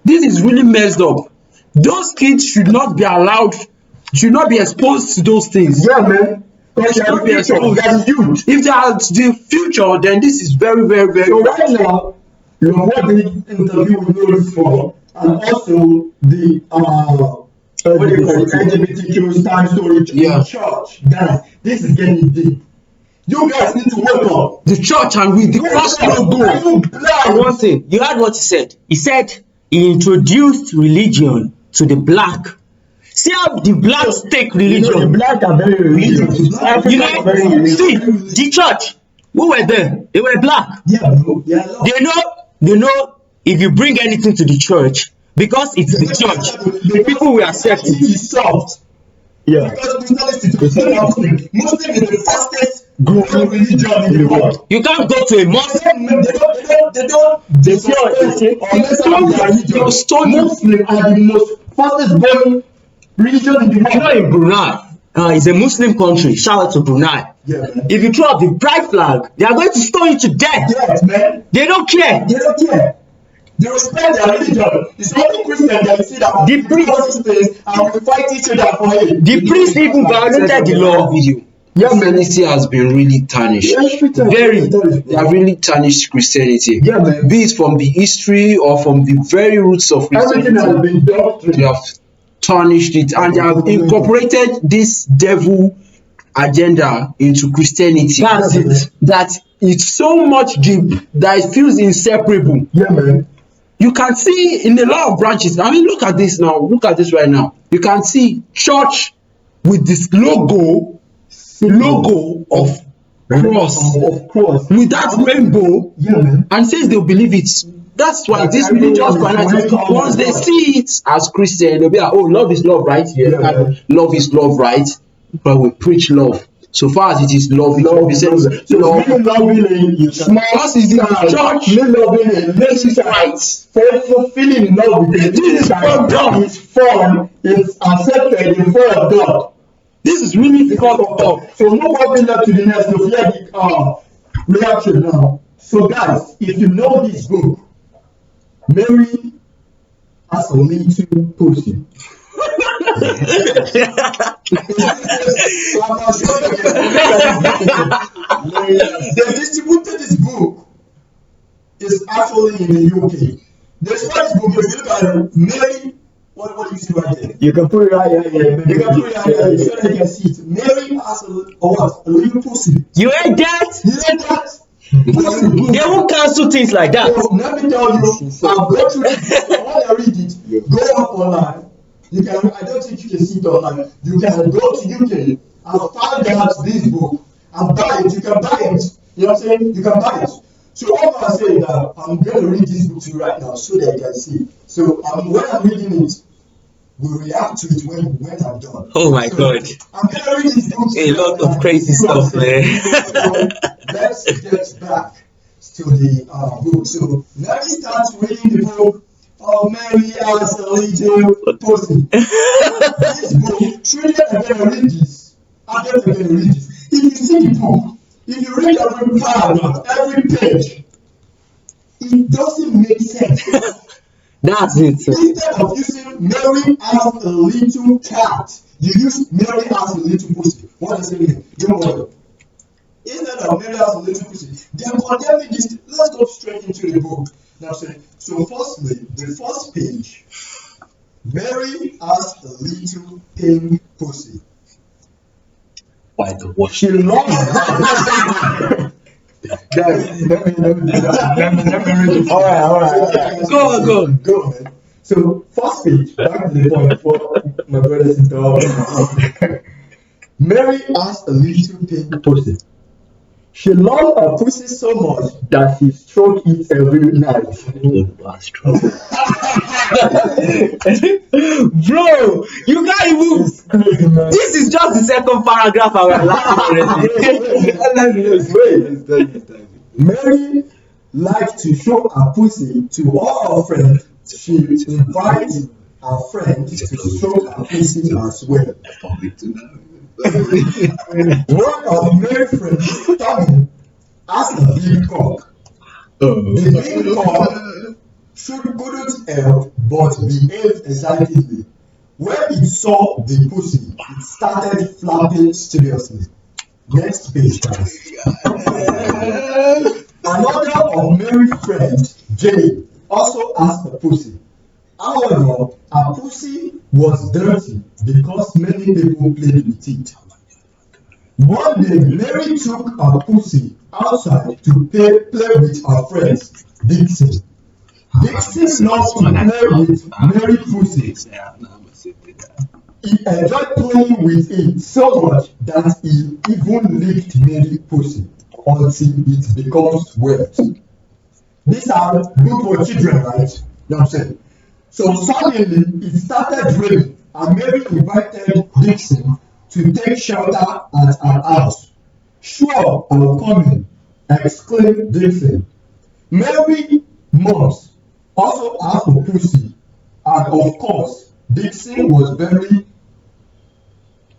B: This is really messed up. Those kids should not be allowed, should not be exposed to those things.
A: Yeah, man. Because
B: They should not be exposed.
A: that's huge.
B: If they are the future, then this is very, very, very.
A: So right now, you know what the interview with Lucifer and also the what do you call it, LGBTQ stand story in church. Guys, this is getting deep. You guys need to wake up.
B: The church and we, the first logo.
H: One thing, you heard what he said. He said he introduced religion to the black. See how the blacks take religion.
A: You know, the black are very religious.
H: You know, see, the church, who were there? They were black.
A: Yeah, bro. Yeah,
H: They know if you bring anything to the church, because it's the church, the people will accept it.
A: It's soft. Yeah. Because Muslim is the fastest growing religion in the world.
H: You can't go to a mosque.
A: They stone Muslim are the most fastest growing religion in the world.
H: You know, in Brunei, it's a Muslim country. Shout out to Brunei.
A: Yeah, man.
H: If you throw up the pride flag, they are going to stone you to death.
A: Yes, man.
H: They don't care.
A: They don't care. They respect their religion. It's only Christian that you see that
H: The priest,
A: things and we fight each other for it.
H: the priest even violated the law.
B: Yeah, Christianity has been really tarnished. They have really tarnished Christianity.
A: Yeah, man.
B: Be it from the history or from the very roots of
A: Everything
B: Christianity.
A: has been doctrine.
B: They have tarnished it and they have incorporated this devil agenda into Christianity.
H: That's it.
B: That it's so much deep that it feels inseparable.
A: Yeah, man.
B: You can see in a lot of branches. I mean, look at this now. Look at this right now. You can see church with this logo of cross with that rainbow.
A: Yeah, man.
B: And says they'll believe it. That's why this religious fanatic, once they see it as Christian, they'll be like, oh, love is love, right? Yeah, love is love, right? But we preach love. So far as it is love, it represents love.
A: Small
B: is the church.
A: Loving a relationship,
B: Right.
A: feeling in love with it.
B: This is from God.
A: It's fun. It's accepted in front of God.
B: This is really because of God.
A: So no one left to the next to hear the reaction now. So guys, if you know this book, Mary has a little pussy. They distributed this book. It's actually in the UK. The Spanish book, if you look at it, Mary, what do you see right there?
H: You can put it right here.
A: You can put it right there so that you can see it. Mary has a little pussy.
H: You ain't that?
A: You ain't that?
H: They won't cancel things like that.
A: So, let me tell you, I've gone through this. When I read it, go up online. You can. I don't think you can see it online. You can go to UK and find out this book and buy it. You can buy it. You know what I'm saying? You can buy it. So all I'm saying that I'm going to read this book to you right now so that you can see. So when I'm reading it, we'll react to it when I'm done.
H: Oh my God.
A: I'm going to read this book.
H: A lot of crazy stuff, man.
A: So let's get back to the book. So let me start reading the book. Oh, Mary has a little pussy. This book, children are going to read this. Adults are going to read this. If you see the book, if you read every paragraph, every page, it doesn't make sense.
H: That's it.
A: Instead of using Mary as a little cat, you use Mary as a little pussy. What does it mean? Don't worry. Instead of Mary as a little pussy, they're condemning this. Let's go straight into the book. Now, so firstly, the first page, Mary has a little pink pussy.
H: Why the wash?
A: She loves it. Guys, let me read it. All right. Go, man. So, first page, back to the point for my brothers and sisters. Mary has a little pink pussy. She loved her pussy so much that she stroked it every night.
H: Bro, you can't even.
A: It's crazy, man.
H: This is just the second paragraph I was laughing already.
A: Mary liked to show her pussy to all her friends. She invited her friends to show her pussy as well. One of Mary's friends, Tommy, has a big cock. The big cock couldn't help but behave excitedly. When it saw the pussy, it started flapping seriously. Next page, guys. Another of Mary's friends, Jay, also asked a pussy. However, her pussy was dirty because many people played with it. One day, Mary took her pussy outside to play with her friends, Dixon. Dixon loved to play with Mary's pussy. He enjoyed playing with it so much that he even licked Mary's pussy until it becomes wet. These are good for children, right? You know what I'm saying? So suddenly it started raining and Mary invited Dixon to take shelter at her house. Sure, I'm coming, exclaimed Dixon. Mary's moms also have a pussy, and of course, Dixon was very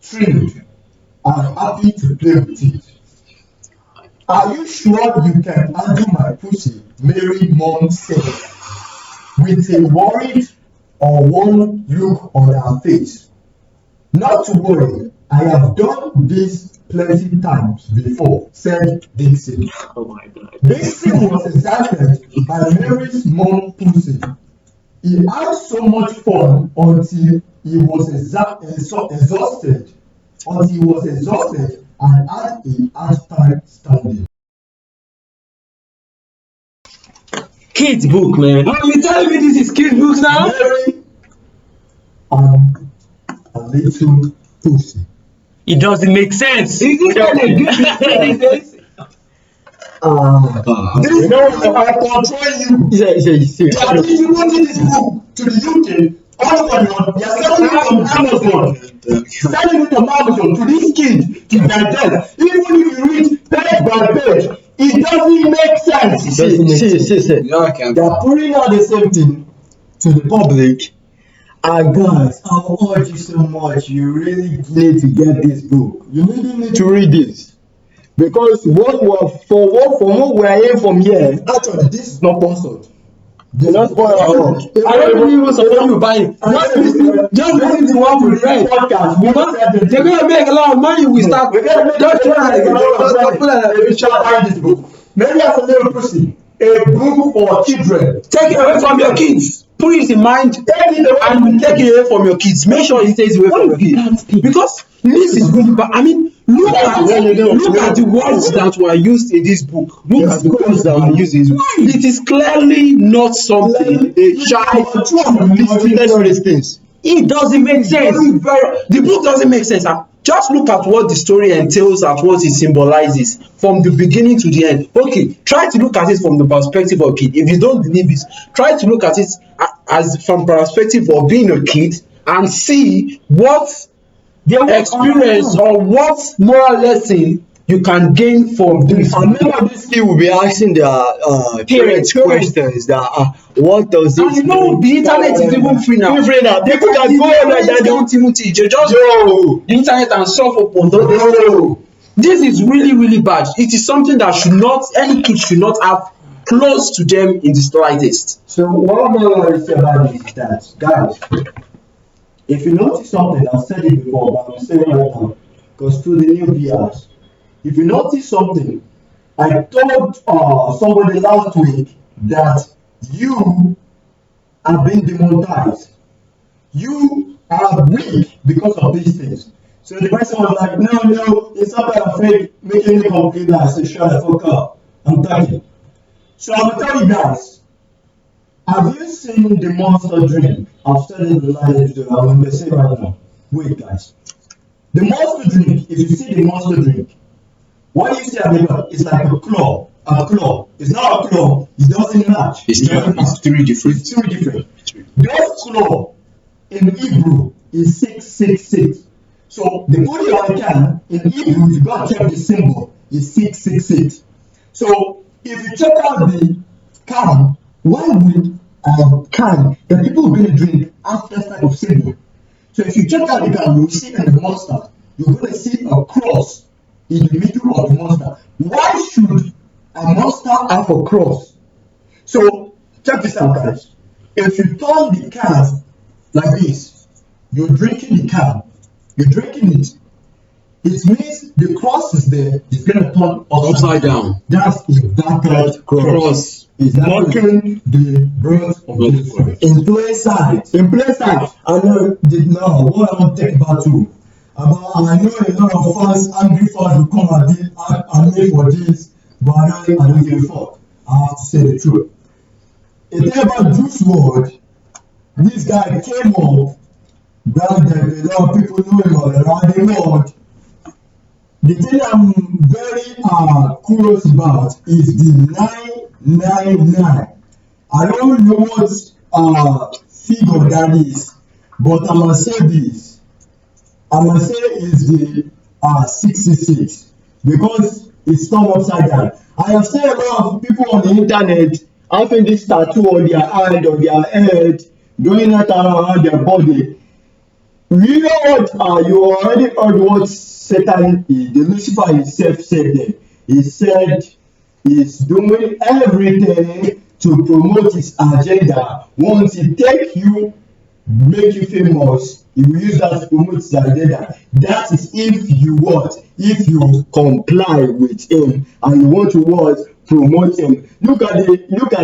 A: thrilled and happy to play with it. Are you sure you can handle my pussy? Mary's mom said, with a worried or worn look on her face. Not to worry, I have done this plenty times before, said Dixon.
H: Oh my God.
A: Dixon was excited by Mary's mom pussy. He had so much fun until he was exhausted and had a hard time standing.
H: Kids book, man. Oh, you telling me this is kids books now?
A: Mary a little pussy.
H: It doesn't make sense.
A: You know, I control you.
H: Yeah.
A: That if you wanted this book to the UK, all of them, they are selling it on Amazon. Selling it on Amazon to this kid to digest. Even if you read page by page, it doesn't make sense. See. They are putting out the same thing to the public. And guys, I urge you so much. You really need to get this book. You really need to read this. Because from what we are hearing from here, actually, this is not sponsored. I don't even support you buying. Just listen to what we read. Because they're going to make a lot of money. We start. Just try this book. Maybe as a little pussy, a book for children. Take it away from your kids. Put it in mind and take it away from your kids. Make sure it stays away from your kids. Because this is really bad. I mean, look at the words that were used in this book. Look at the words that were used in this book. It is clearly not something a child should listen to all these things. It doesn't make sense. The book doesn't make sense. Just look at what the story entails and what it symbolizes from the beginning to the end. Okay, try to look at it from the perspective of a kid. If you don't believe it, try to look at it as from perspective of being a kid and see what experience or what moral lesson you can gain from this. I remember this kid will be asking their parents questions that what does this mean? No, the internet is even free now. People can go on and they don't even teach. You just go the internet and surf upon those. This is really, really bad. It is something that any kid should not have close to them in the slightest. So what I'm going to say about this is that, guys, if you notice something, I've said it before, but I'm saying it right now, because to the new viewers, if you notice something, I told somebody last week that you are being demonetized. You are weak because of these things. So the person was like, no, it's not that I'm fake, making me complete. I said, shut the fuck up. I'm talking. So I will tell you guys, have you seen the Monster drink? I've said it the last video, I'm going to say right now. Wait, guys. The Monster drink, if you see the Monster drink, What you see at the back is like a claw. A claw. It's not a claw. It doesn't match.
B: It's three different.
A: It's three different. Those claw in Hebrew is 666. So the body of the can in Hebrew, if you go and check the symbol, is 666. So if you check out the can, why would a can that people are going to drink have that type of symbol? So if you check out the can, you'll see in the monster, you're going to see a cross in the middle of the monster. Why should a monster have a cross? So check this out, guys. If you turn the can like this, you're drinking the can, you're drinking it. It means the cross is there, it's going to turn
B: Upside down.
A: That's a battered cross. Is marking the birth of Jesus Christ. In plain sight. In plain sight. I know what I want to take about too. I know a lot of fans, angry fans will come and make for this, but I don't give a fuck. I have to say the truth. A thing about Juice WRLD, this guy came up, back then a lot of people know him all around the world. The thing I'm very curious about is the 999. I don't know what figure that is, but I'm gonna say this. I'm gonna say it's the 66 because it's turned upside down. I have seen a lot of people on the internet having this tattoo on their hand or their head, doing it around their body. You know what? You already heard what Satan is. The Lucifer himself said there. He said he's doing everything to promote his agenda. Once he take you, make you famous, he will use that to promote his agenda. That is if you what? If you comply with him and you want to what? Promote him. Look at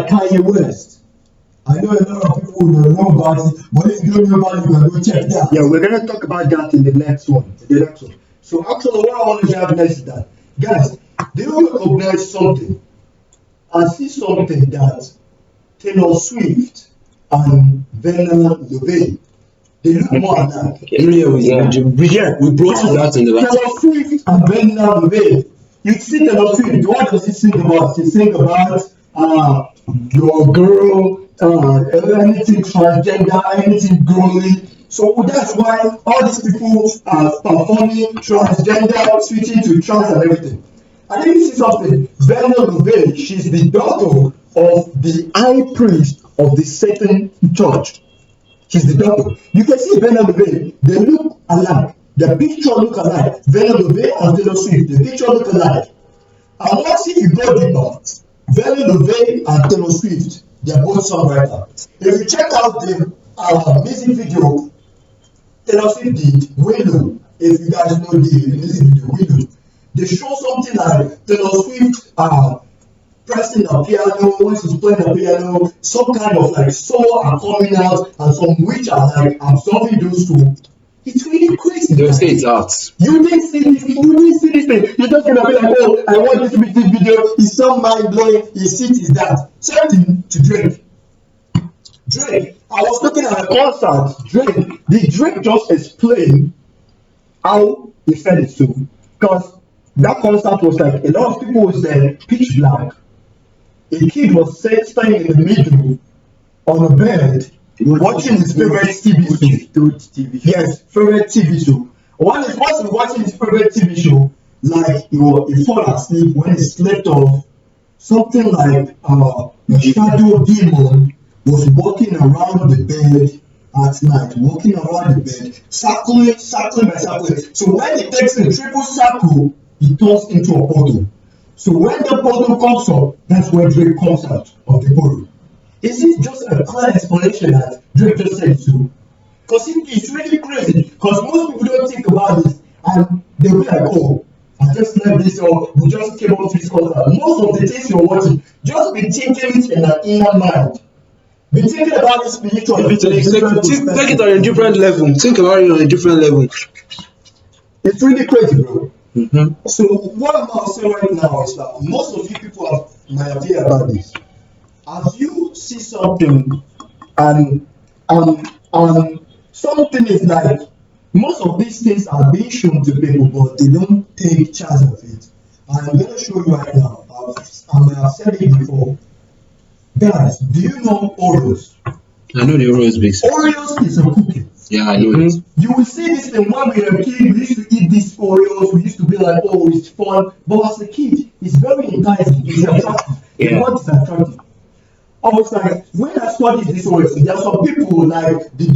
A: Kanye West. I know a lot of people who don't know about it, but if you don't know about it, you can go check that. Yeah, we're gonna talk about that in the next one. So actually what I want to have next is that, guys, do you recognize something? I see something that Taylor Swift and Vanilla Levine, they look more alike.
B: Yeah, we brought that in the last.
A: Taylor Swift and Vanilla Levine. You see Taylor Swift, what does she sing about? She sing about your girl, anything transgender, anything girly. So that's why all these people are performing transgender, switching to trans and everything. And then you see something, Vanilla Levine, she's the daughter of the high priest of the Satan church. She's the daughter. You can see Vanilla Levine, they look alike. The picture look alike. Vanilla Levine and Taylor Swift, the picture look alike. And once if you go deeper, Vanilla Levine and Taylor Swift, they are both songwriters. If you check out the music video Taylor Swift did, Willow, if you guys know the music video Willow, they show something like Taylor Swift pressing the piano, when she's playing the piano, some kind of like soul are coming out, and some which are like absorbing those two. It's really crazy.
B: They'll say it's art.
A: You didn't see this. You didn't see this thing. You're just gonna be like, oh, I want this music video. It's so mind blowing. His seat is that. Same thing to Drake. Drake. I was looking at a concert. Drake. Did Drake just explain how he felt it to? Because that concert was like a lot of people was there, pitch black. A kid was standing in the middle on a bed, watching his favorite TV show. Yes, favorite TV show. Once he was watching his favorite TV show, like he fall asleep when he slept off. Something like a shadow demon was walking around the bed at night, walking around the bed, circling by circling. So when he takes a triple circle, he turns into a portal. So when the portal comes up, that's where Drake comes out of the portal. Is it just a clear explanation that Drake just said so? Because it's really crazy. Because most people don't think about this and they'll be like, oh, I just left this or we just came out to this concert. Most of the things you're watching, just be thinking it in an inner mind. Be thinking about it spiritually.
B: Take it on a different level. Think about it on a different level.
A: It's really crazy, bro. Mm-hmm. So what I'm about to say right now is that most of you people have my idea about this. Have you see something and something is like most of these things are being shown to people, but they don't take charge of it. And I'm gonna show you right now. I've said it before. Guys, do you know Oreos?
B: I know the Oreos big.
A: Oreos is a cookie.
B: Yeah, I know it.
A: You will see this thing when we were a kid. We used to eat these Oreos. We used to be like, oh, it's fun. But as a kid, it's very enticing. It's attractive.
B: Yeah.
A: What is attractive? I was like, when I studied this Oreos, there are some people like the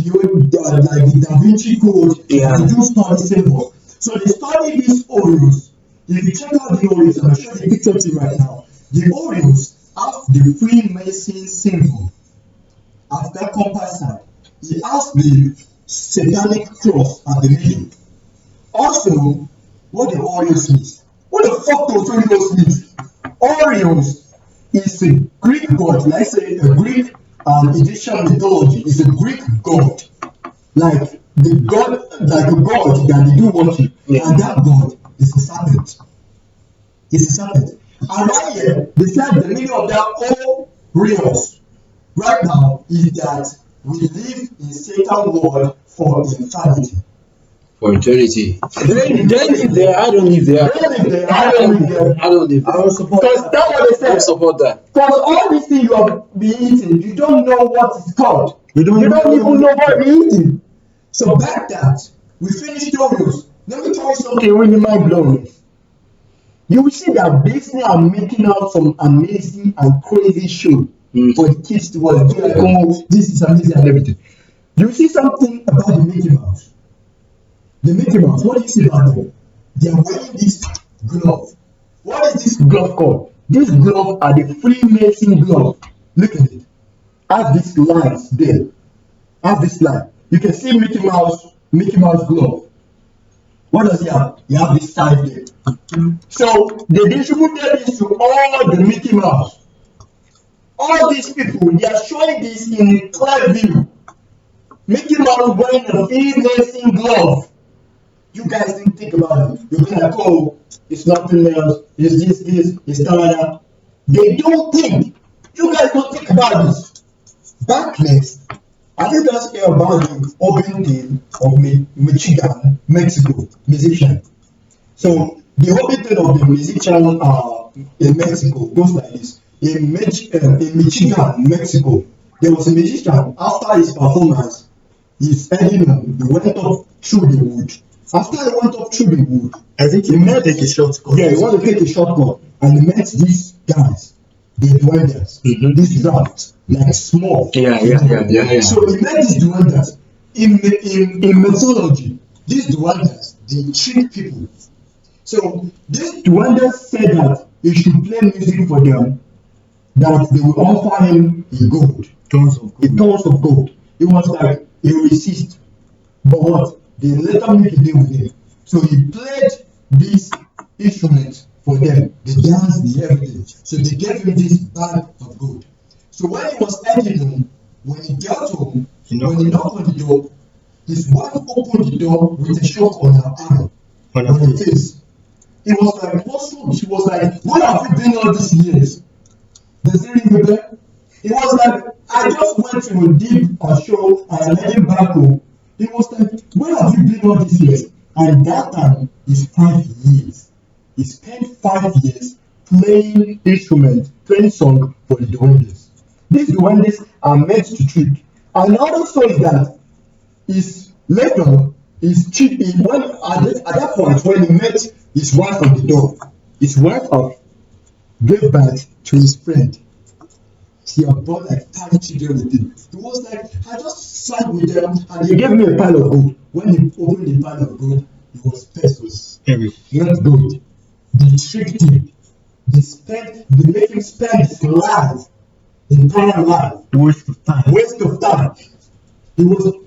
A: Da Vinci Code.
B: Yeah.
A: They do study symbols. So they study these Oreos. If you check out the Oreos, I'm going to show you a picture to you right now. The Oreos have the Freemason symbol at that compass side. It has the satanic cross at the middle. Also, what the Oreos means. What the fuck does Oreos mean? Oreos is a Greek god, let's say a Greek Egyptian mythology. Is a Greek god. Like the god, like a god that they do worship.
B: Yeah.
A: And that god is a serpent. It's a serpent. And right here, they said the meaning of that Oreos right now is that we live in Satan's world for eternity.
B: For eternity. They live there. I don't live there.
A: They live there. I don't live there.
B: I don't live there.
A: I don't support that. Because that's what they
B: I
A: said.
B: don't support that.
A: Because all these things you have been eating, you don't know what it's called. You don't even know what you're eating. So back that, we finished Oreos. Let me tell you something really mind blowing. You will see that Disney are making out some amazing and crazy show for the kids to watch. Like, oh, this is amazing and everything. You see something about the Mickey Mouse. The Mickey Mouse, what do you see about them? They are wearing this glove. What is this glove called? This glove are the Freemason glove. Look at it. Have these lines there. Have this line. You can see Mickey Mouse glove. What does he have? He have this side there. So they distributed this to all the Mickey Mouse. All these people, they are showing this in a clear view. Mickey Mouse wearing a Freemason glove. You guys didn't think about it. You're like, oh, it's nothing else. It's this, it's that. They don't think. You guys don't think about this. Back next, I you guys hear about the open deal of Michigan, Mexico, musician. So the open deal of the musician in Mexico goes like this. In Michigan, Mexico, there was a musician. After his performance, he's heading home. He went up through the wood. After he went up through the wood, I think he met a shortcut. Yeah, he wanted to take a shortcut, and he met these guys, the dwellers, these drafts, like small. Yeah. So he met these dwellers. In mythology, these dwellers, they trick people. So these dwellers said that he should play music for them, that they will offer him a gold, tons of gold. It was like he will resist, but what? They later make a deal with him. So he played this instrument for them, the dance, the everything. So they gave him this bag of gold. So when he was heading home, when he got home, when he knocked on the door, his wife opened the door with a shock on her arm, on her face. He was like, what's wrong? She was like, where have you been all these years? Does it ring a bell? He was like, I just went to did a show and I'm heading back home. He was like, where have you been all these years? And that time is 5 years. He spent 5 years playing instrument, playing song for the Duendes. These Duendes are meant to trick. And another story that is later is cheating when at that point when he met his wife on the door, his wife gave birth to his friend. He had brought like 30 children with him. He was like, I just sang with them and they gave me a pile of gold. When he opened the pile of gold, it was pesos. Not gold. They tricked him. They made him spend his life, entire life. Waste of time.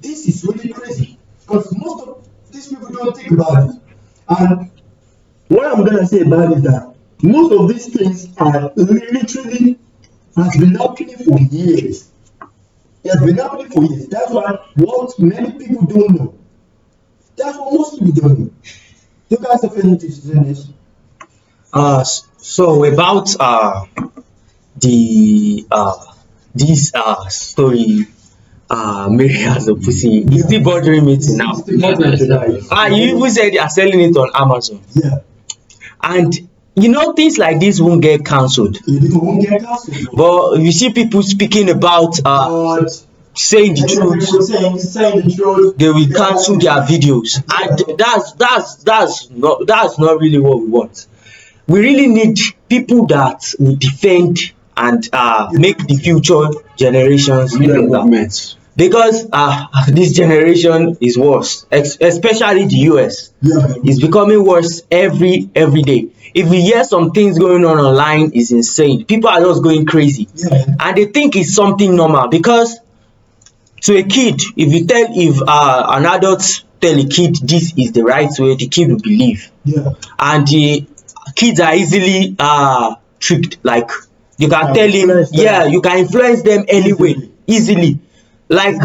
A: This is really crazy. Because most of these people don't think about it. And what I'm gonna say about it is that most of these things are literally has been happening for years. It has been happening for years. That's why what many people don't know. That's what most people don't know. You guys have anything to say this?
H: So about this story, Mary has a pussy. It's still bothering me till now. You even said they are selling it on Amazon.
A: Yeah.
H: And you know, things like this won't get cancelled.
A: It won't get cancelled.
H: But you see people speaking about
A: But
H: saying the
A: people
H: truth,
A: saying the truth,
H: they will cancel their videos, and that's not really what we want. We really need people that will defend and make the future generations stronger. Because this generation is worse, especially the US. It's becoming worse every day. If we hear some things going on online, it's insane. People are just going crazy, and they think it's something normal. Because to a kid, if an adult tell a kid this is the right way, the kid will believe. And the kids are easily tricked. Like, you can tell him, you can influence them anyway, easily. Like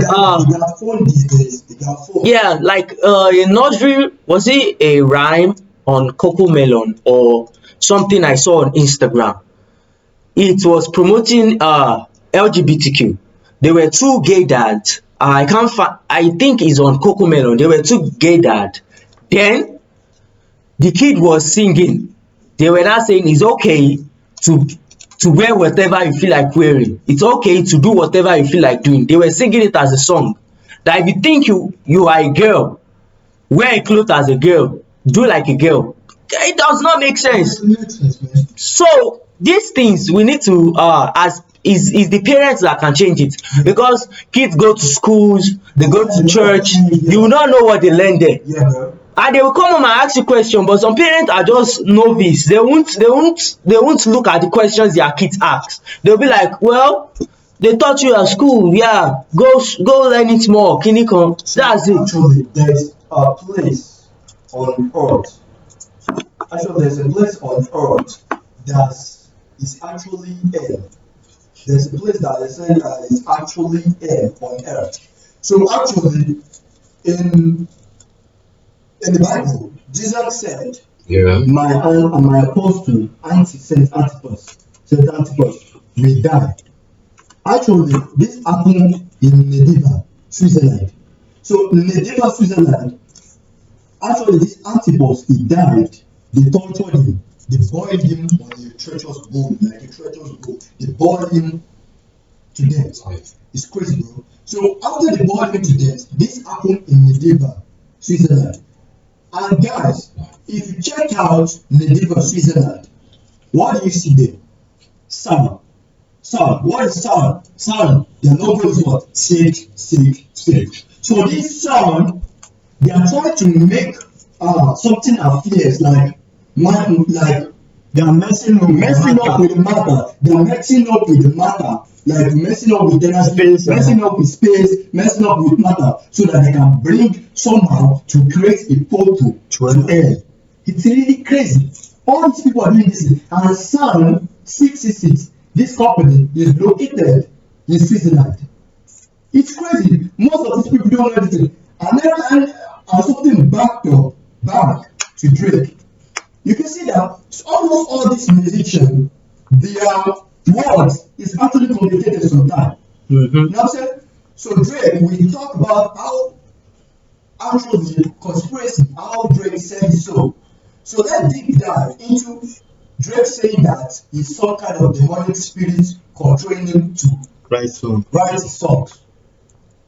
H: like in nursery, was it a rhyme on Coco Melon or something I saw on Instagram? It was promoting LGBTQ. There were two gay dads. I can't find, I think it's on Coco Melon. There were two gay dads. Then the kid was singing. They were not saying it's okay to wear whatever you feel like wearing. It's okay to do whatever you feel like doing. They were singing it as a song. That if you think you are a girl, wear a cloth as a girl, do like a girl. It does not make sense. So these things we need to as is the parents that can change it, because kids go to schools, they go to church, you will not know what they learn there. And they will come home and ask you questions, but some parents are just novice. They won't look at the questions their kids ask. They'll be like, well, they taught you at school, go learn it more. That's it.
A: Actually, there's a place on earth. Actually, there's a place on earth that is actually hell. There's a place that is saying that is actually hell on earth. So actually, in the Bible, Jesus said, my apostle, Saint Antipas, will die. Actually, this happened in Nedeva, Switzerland. So Nedeva, Switzerland, actually this Antipas, he died. They tortured him. They boiled him on a treacherous bone, like a treacherous bone. They boiled him to death. It's crazy, bro. So after they boiled him to death, this happened in Nedeva, Switzerland. And guys, if you check out Nedeva, Switzerland, what do you see there? Sun. What is sun? Sun, their logo is what? Sick. So this sun, they are trying to make something appears like they are messing up with the matter. They are messing up with the matter, like messing up with energy, messing up with space, messing up with matter, so that they can bring somehow to create a portal to air. It's really crazy. All these people are doing this, and Sun 666, this company is located in Switzerland. It's crazy. Most of these people don't know anything, and something back to Drake. You can see that almost all these musicians, their words is actually complicated sometimes. Now, so Drake, we talk about how actually conspiracy, how Drake said so. So let's deep dive into Drake saying that he's some kind of demonic spirit controlling him to write songs.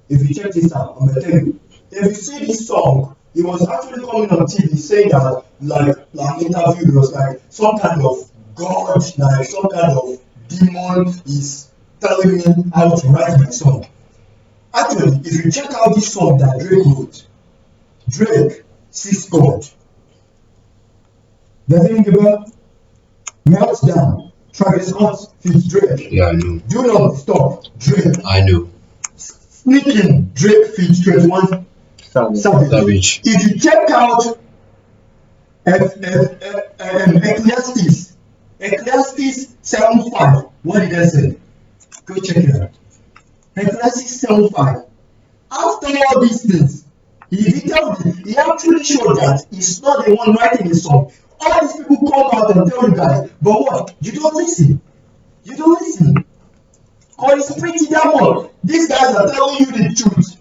A: If you check this out, I'm gonna tell you. If you see this song, he was actually coming on TV saying that, like interview, it was like some kind of god, like some kind of demon is telling me how to write my song. Actually, if you check out this song that Drake wrote, Drake sees God. The thing about Meltdown, Travis Scott feats Drake.
B: Yeah, I know.
A: Do Not Stop, Drake.
B: I know.
A: Sneaking, Drake feats 21 Savage. If you check out Ecclesiastes 7:5, what did I say? Go check it out. Ecclesiastes 7:5. After all these things, he actually showed that he's not the one writing the song. All these people come out and tell you guys, but what? You don't listen. Because it's pretty damn well. These guys are telling you the truth.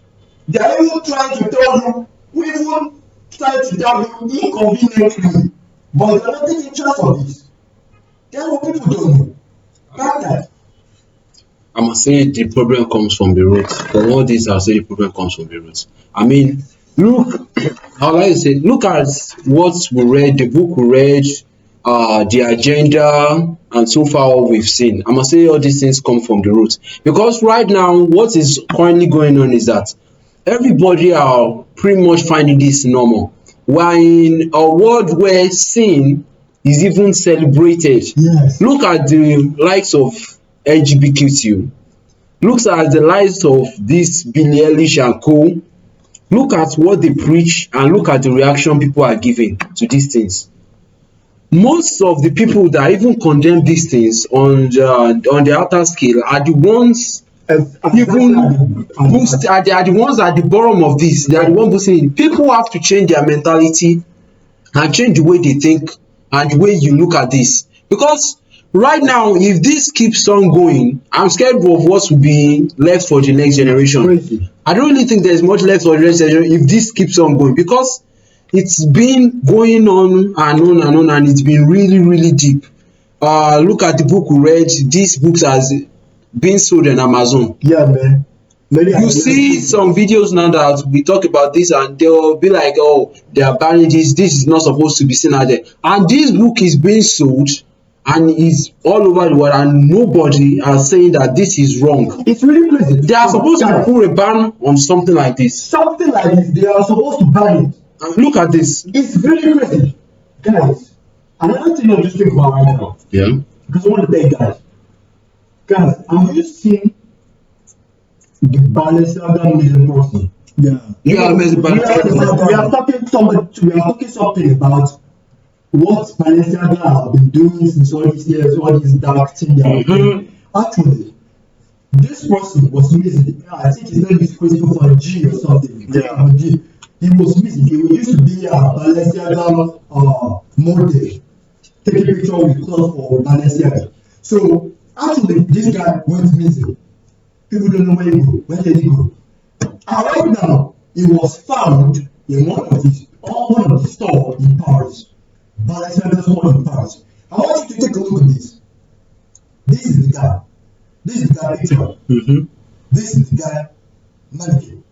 A: They are even trying to tell you, we even try to tell you inconveniently, but they are not taking chance of this. That's what people don't know about that.
B: I must say the problem comes from the roots. For all this, I'll say the problem comes from the roots. I mean, look, how like I say, look at what we read, the book we read, the agenda, and so far what we've seen. I must say all these things come from the roots. Because right now, what is currently going on is that everybody are pretty much finding this normal. We're in a world where sin is even celebrated.
A: Yes.
B: Look at the likes of LGBTQ. Look at the likes of this Billie Eilish and co. Look at what they preach and look at the reaction people are giving to these things. Most of the people that even condemn these things on the outer scale are the ones even boost are the ones at the bottom of this. They are the ones boosting. People have to change their mentality and change the way they think and the way you look at this. Because right now, if this keeps on going, I'm scared of what will be left for the next generation.
A: Crazy.
B: I don't really think there's much left for the next generation if this keeps on going, because it's been going on and on and on, and it's been really, really deep. Look at the book we read. These books has been sold on Amazon.
A: Yeah, man.
B: You see some videos now that we talk about this and they'll be like, oh, they are banning this is not supposed to be seen out there. And this book is being sold and is all over the world, and nobody are saying that this is wrong.
A: It's really crazy.
B: They are supposed to put a ban on something like this.
A: Something like this, they are supposed to ban it.
B: And look at this.
A: It's really crazy. Guys, another thing I'm just thinking about right now.
B: Yeah.
A: Because I want to tell you guys. Guys, have you seen the Balenciaga music person? Yeah.
B: You are amazing.
A: We are talking something about what Balenciaga have been doing since all these years, all these dark things they are doing. Actually, this person was missing. I think his name is Christopher G or something. Yeah. G. He was missing. He used to be a Balenciaga model, taking picture with clothes for Balenciaga. So actually, this guy went missing. People don't know where he go. Where did he go? And right now, he was found in one of the stores in Paris. Balenciaga store in Paris. I want you to take a look at this. This is the guy. This is the guy picture. This is the guy mannequin.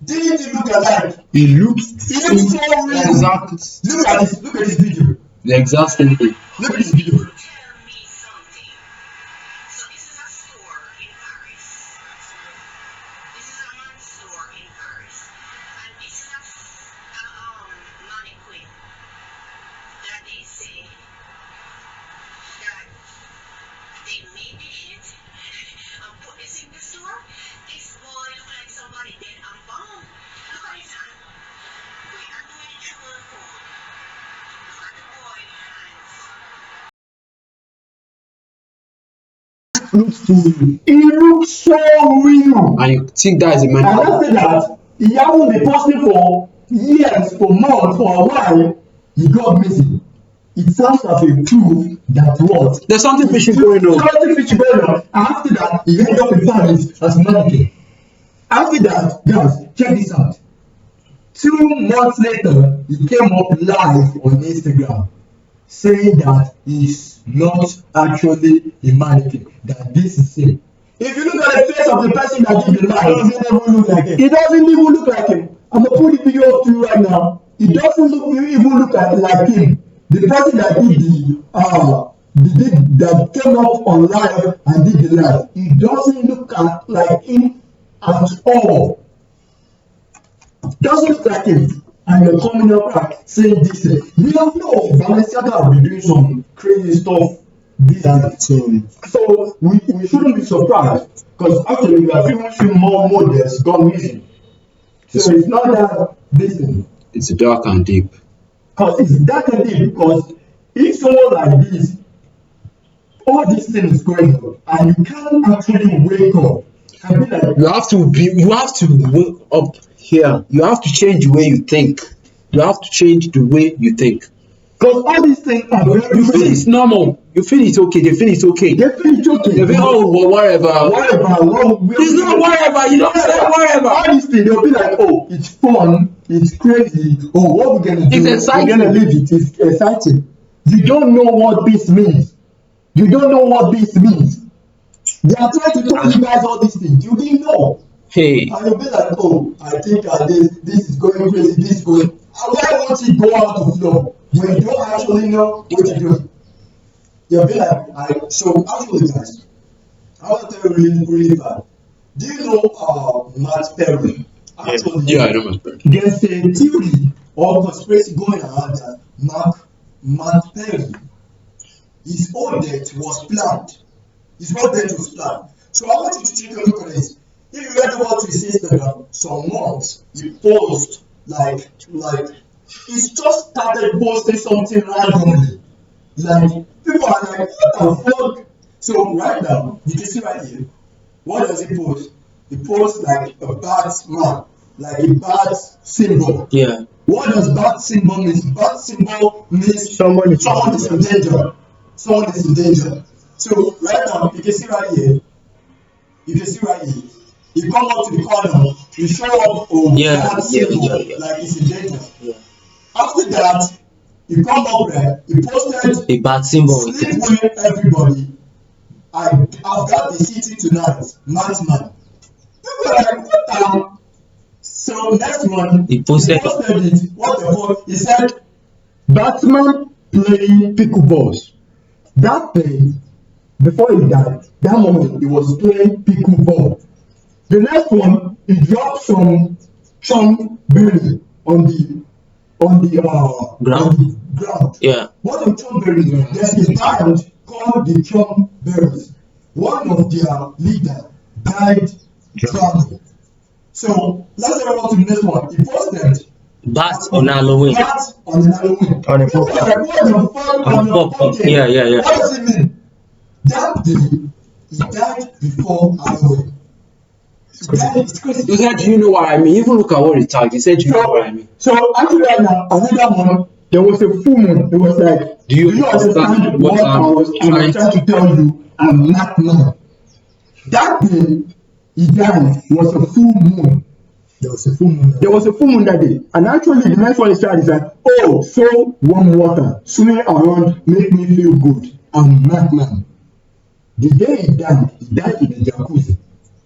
A: Didn't he look alike?
B: He looks
A: so real.
B: exactly.
A: Look at this. Look at this video.
B: The exact same thing.
A: Look at this video. He looks so real.
B: And you think that is a man.
A: And after that, he hasn't been posting for years, for months, for a while. He got missing. It serves as a proof that what?
B: There's something fishy going on.
A: Something fishy going on. And after that, he ended up in Paris as mannequin. After that, guys, check this out. 2 months later, he came up live on Instagram saying that he's not actually a mannequin, that this is him. If you look at the face of the person that did the live, it doesn't even look like him. It doesn't even look like him. I'm gonna put the video up to you right now. It doesn't even look like him. The person that did that came up on live and did the live, it doesn't look like him at all. Doesn't look like him. And you're coming up and saying this. We don't know. Balenciaga will be doing some crazy stuff this and that. So we shouldn't be surprised, because actually we have even seen more models gone missing. So it's not that busy.
B: It's dark and deep.
A: Because it's dark and deep, because if someone like this, all these things going on, and you can't actually wake up and be like,
B: you have to wake up here. You have to change the way you think. You have to change the way you think.
A: Because all these things are very
B: You feel it's normal. You feel it's okay. They feel it's okay.
A: They feel it's okay.
B: They feel, oh, whatever. It's not whatever. You don't say whatever.
A: All these things, they'll be like, oh, it's fun, it's crazy. Oh, what we're gonna do?
B: It's exciting.
A: We're gonna leave it. It's exciting. You don't know what this means. You don't know what this means. They are trying to tell you guys all these things. You didn't know.
H: Hey.
A: And you'll be like, oh, I think this is going crazy, this is going. Why won't it go out of flow when you don't actually know what you're doing? You'll be like, so actually, guys, I want to tell you really, really bad. Do you know Matt Perry? Actually,
B: Yeah, I know Matt Perry.
A: There's a theory or conspiracy going around that Matt Perry, his own death was planned. His own death was planned. So I want you to take a look at this. If you read about his Instagram, some months he post like he's just started posting something randomly. Like people are like, what the fuck? So right now, you can see right here, what does he post? He posts like a bat man, like a bat symbol.
H: Yeah.
A: What does bat symbol mean? Bat symbol means someone is in danger. Someone is in danger. So right now, you can see right here. You come up to the corner, you show up bat symbol, like it's in danger.
H: Yeah.
A: After that, you come up there, you posted
H: a bat symbol.
A: Sleep with everybody. I've got the city tonight, Madman. People are like, what the? So next one,
H: he posted
A: it. What the fuck? He said, Batman playing pickleballs. That day, before he died, that moment he was playing pickleball. The next one, he dropped some chum berry on the ground.
H: Yeah.
A: What the chum berries? There's a band called the Chum Berries. One of their leaders died drowning. So let's go on to the next one. He posted
H: bats on Halloween.
A: Bats on Halloween.
B: On a
A: What the fuck on your pumpkin?
H: Yeah.
A: What does it mean? That day he died before Halloween. It's crazy.
B: He said, you know what I mean? Even look at what he tagged. He said, you know what I mean?
A: So actually right now, another one, there was a full moon. It was like,
B: Do you understand what
A: I was trying to tell you? I'm not man. That day he died was a full moon. There was a full moon that day. And actually the next one he said is like, oh, so warm water swimming around make me feel good. I'm not man. The day he died in the jacuzzi.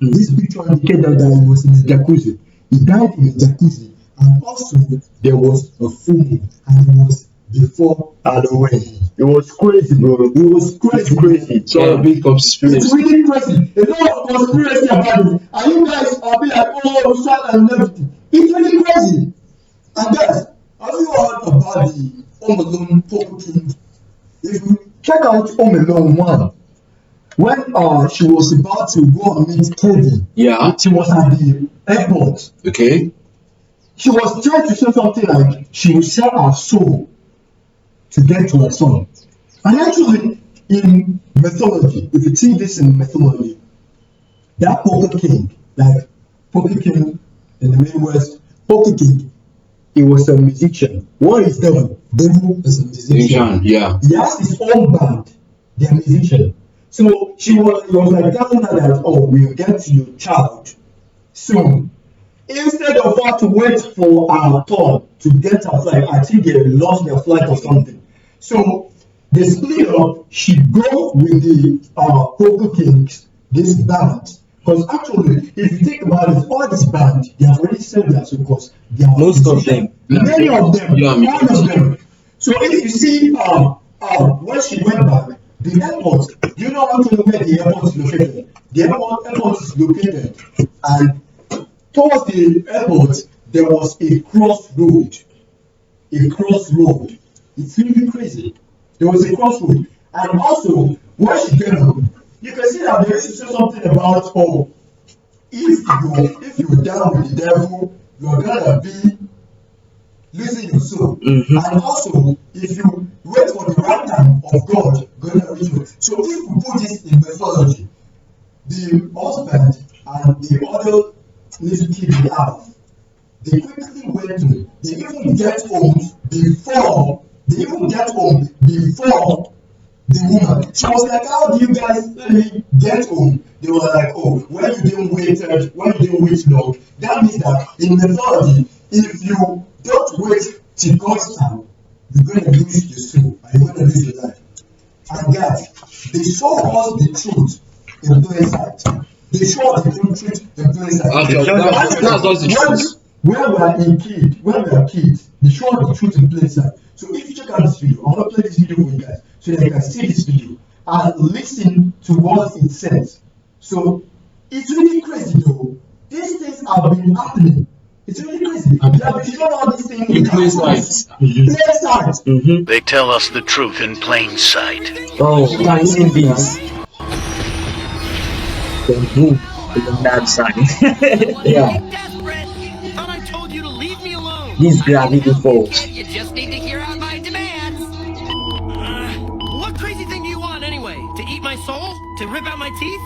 A: This picture indicated that he was in the jacuzzi. He died in the jacuzzi. And also there was a full moon, and it was before Halloween. It was crazy, bro. It was crazy.
B: It's all a big conspiracy.
A: It's really crazy. A lot of conspiracy about it. And you guys are be like, oh, shut and everything. It's really crazy. And guys, have you heard about the Home Alone Poker King? If you check out Home Alone 1, when she was about to go and meet Kevin,
B: Yeah.
A: she was at the airport.
B: Okay.
A: She was trying to say something like she will sell her soul to get to her son. And actually, in mythology, if you see this in mythology, that Poker King, like Poker King in the Midwest, Poker King, he was a musician. What is devil? Devil is a musician.
B: Yeah.
A: He has his own band. They are musician. So he was like telling her that, oh, we'll get your child soon. Instead of her to wait for her turn to get her flight, I think they lost their flight or something. So they split up. She go with the Poker Kings, this band. Because actually, if you think about it, all this band, they have already said that because they are
H: Most of them.
A: Many of them.
B: Yeah,
A: All of them. So if you see when she went back, the airport, you know actually where the airport is located? The airport is located, and towards the airport, there was a crossroad. It's really crazy. There was a crossroad. And also, when she came up, you can see that there is something about, oh, if you're down with the devil, you're gonna be losing your soul.
H: Mm-hmm.
A: And also, if you wait for the right time of God, gonna reach you. So if we put this in mythology, the husband and the other little kid they have, they quickly went to, they even get home before the woman. She was like, how do you guys let me get home? They were like, oh, when you didn't wait long, that means that in mythology, if you don't wait till God's time, you're gonna lose your soul and you're gonna lose your life. And guys, they show us the truth in plain sight. They show us the truth in plain sight.
B: Okay, that's not the truth.
A: When we are kids, they show us the truth in plain sight. So if you check out this video, I want to play this video for you guys so that you can see this video and listen to what it says. So it's really crazy though. These things have been happening. It's really crazy. You don't know this thing in plain sight.
I: They tell us the truth in plain sight.
H: Oh, dancing beans. Don't move in that side. Yeah.
J: Thought I told you to leave me alone.
H: These gravity falls.
J: You just need to hear out my demands. What crazy thing do you want anyway? To eat my soul? To rip out my teeth?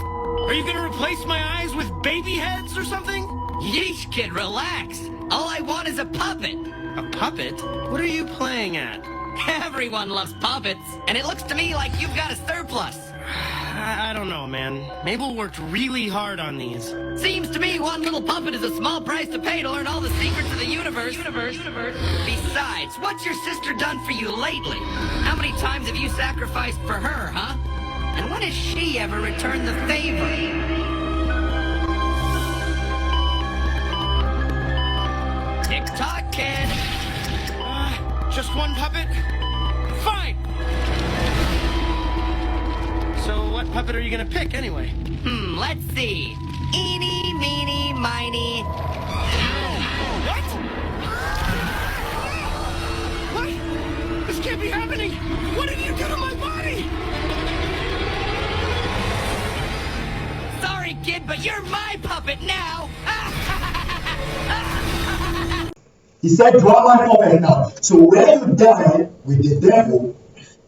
J: Are you gonna replace my eyes with baby heads or something? Yeesh, kid, relax. All I want is a puppet. A puppet? What are you playing at? Everyone loves puppets, and it looks to me like you've got a surplus. I don't know, man. Mabel worked really hard on these. Seems to me one little puppet is a small price to pay to learn all the secrets of the universe. Besides, what's your sister done for you lately? How many times have you sacrificed for her, huh? And when has she ever returned the favor? Tick-tock, kid. Just one puppet? Fine! So what puppet are you gonna pick anyway? Let's see. Eeny, meeny, miny. What? What? This can't be happening! What did you do to my body? Sorry, kid, but you're my puppet now!
A: He said, you are my puppet now. So when you die with the devil,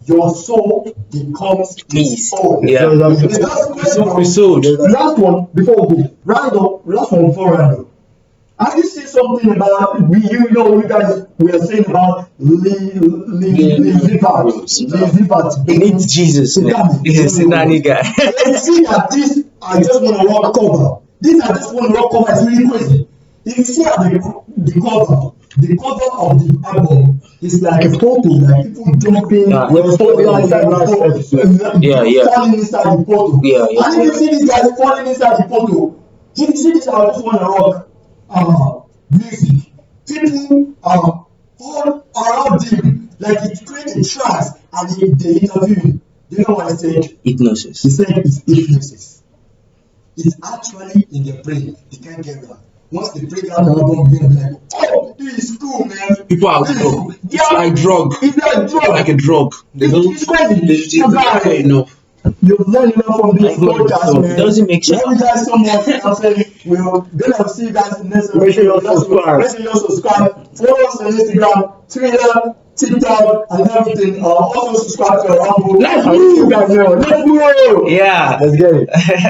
A: your soul becomes his soul.
H: Yeah.
A: Last one before we go. Last one before random. Have you seen something about you guys we are saying about Lucifer?
H: He needs Jesus. He's a satanic guy.
A: You see that this I just want to rock cover. This I just want to rock cover is really crazy. If you see at the cover of the album is like a photo, like people jumping, falling inside the photo. And if you see these guys falling inside the photo, if you see this, I just want to rock music. People all around him, like it creates a trance, and they interview him. You know what I said?
H: Hypnosis.
A: He said it's hypnosis. It's actually in the brain. They can't get that. Once they break out the album, you're gonna be like, oh, this is cool, man.
B: People are drug. It's like drug.
A: It's like drug.
B: Like a drug.
A: It's crazy.
B: Enough.
A: You've learned enough from this podcast, man.
H: It doesn't make sense.
A: Thank you guys so much. We're gonna see you guys in the next episode. Make sure you subscribe. Follow us on Instagram, Twitter, TikTok, and everything. Also subscribe to our Rumble. Let's move, guys. Let's move.
H: Yeah.
A: Let's get it.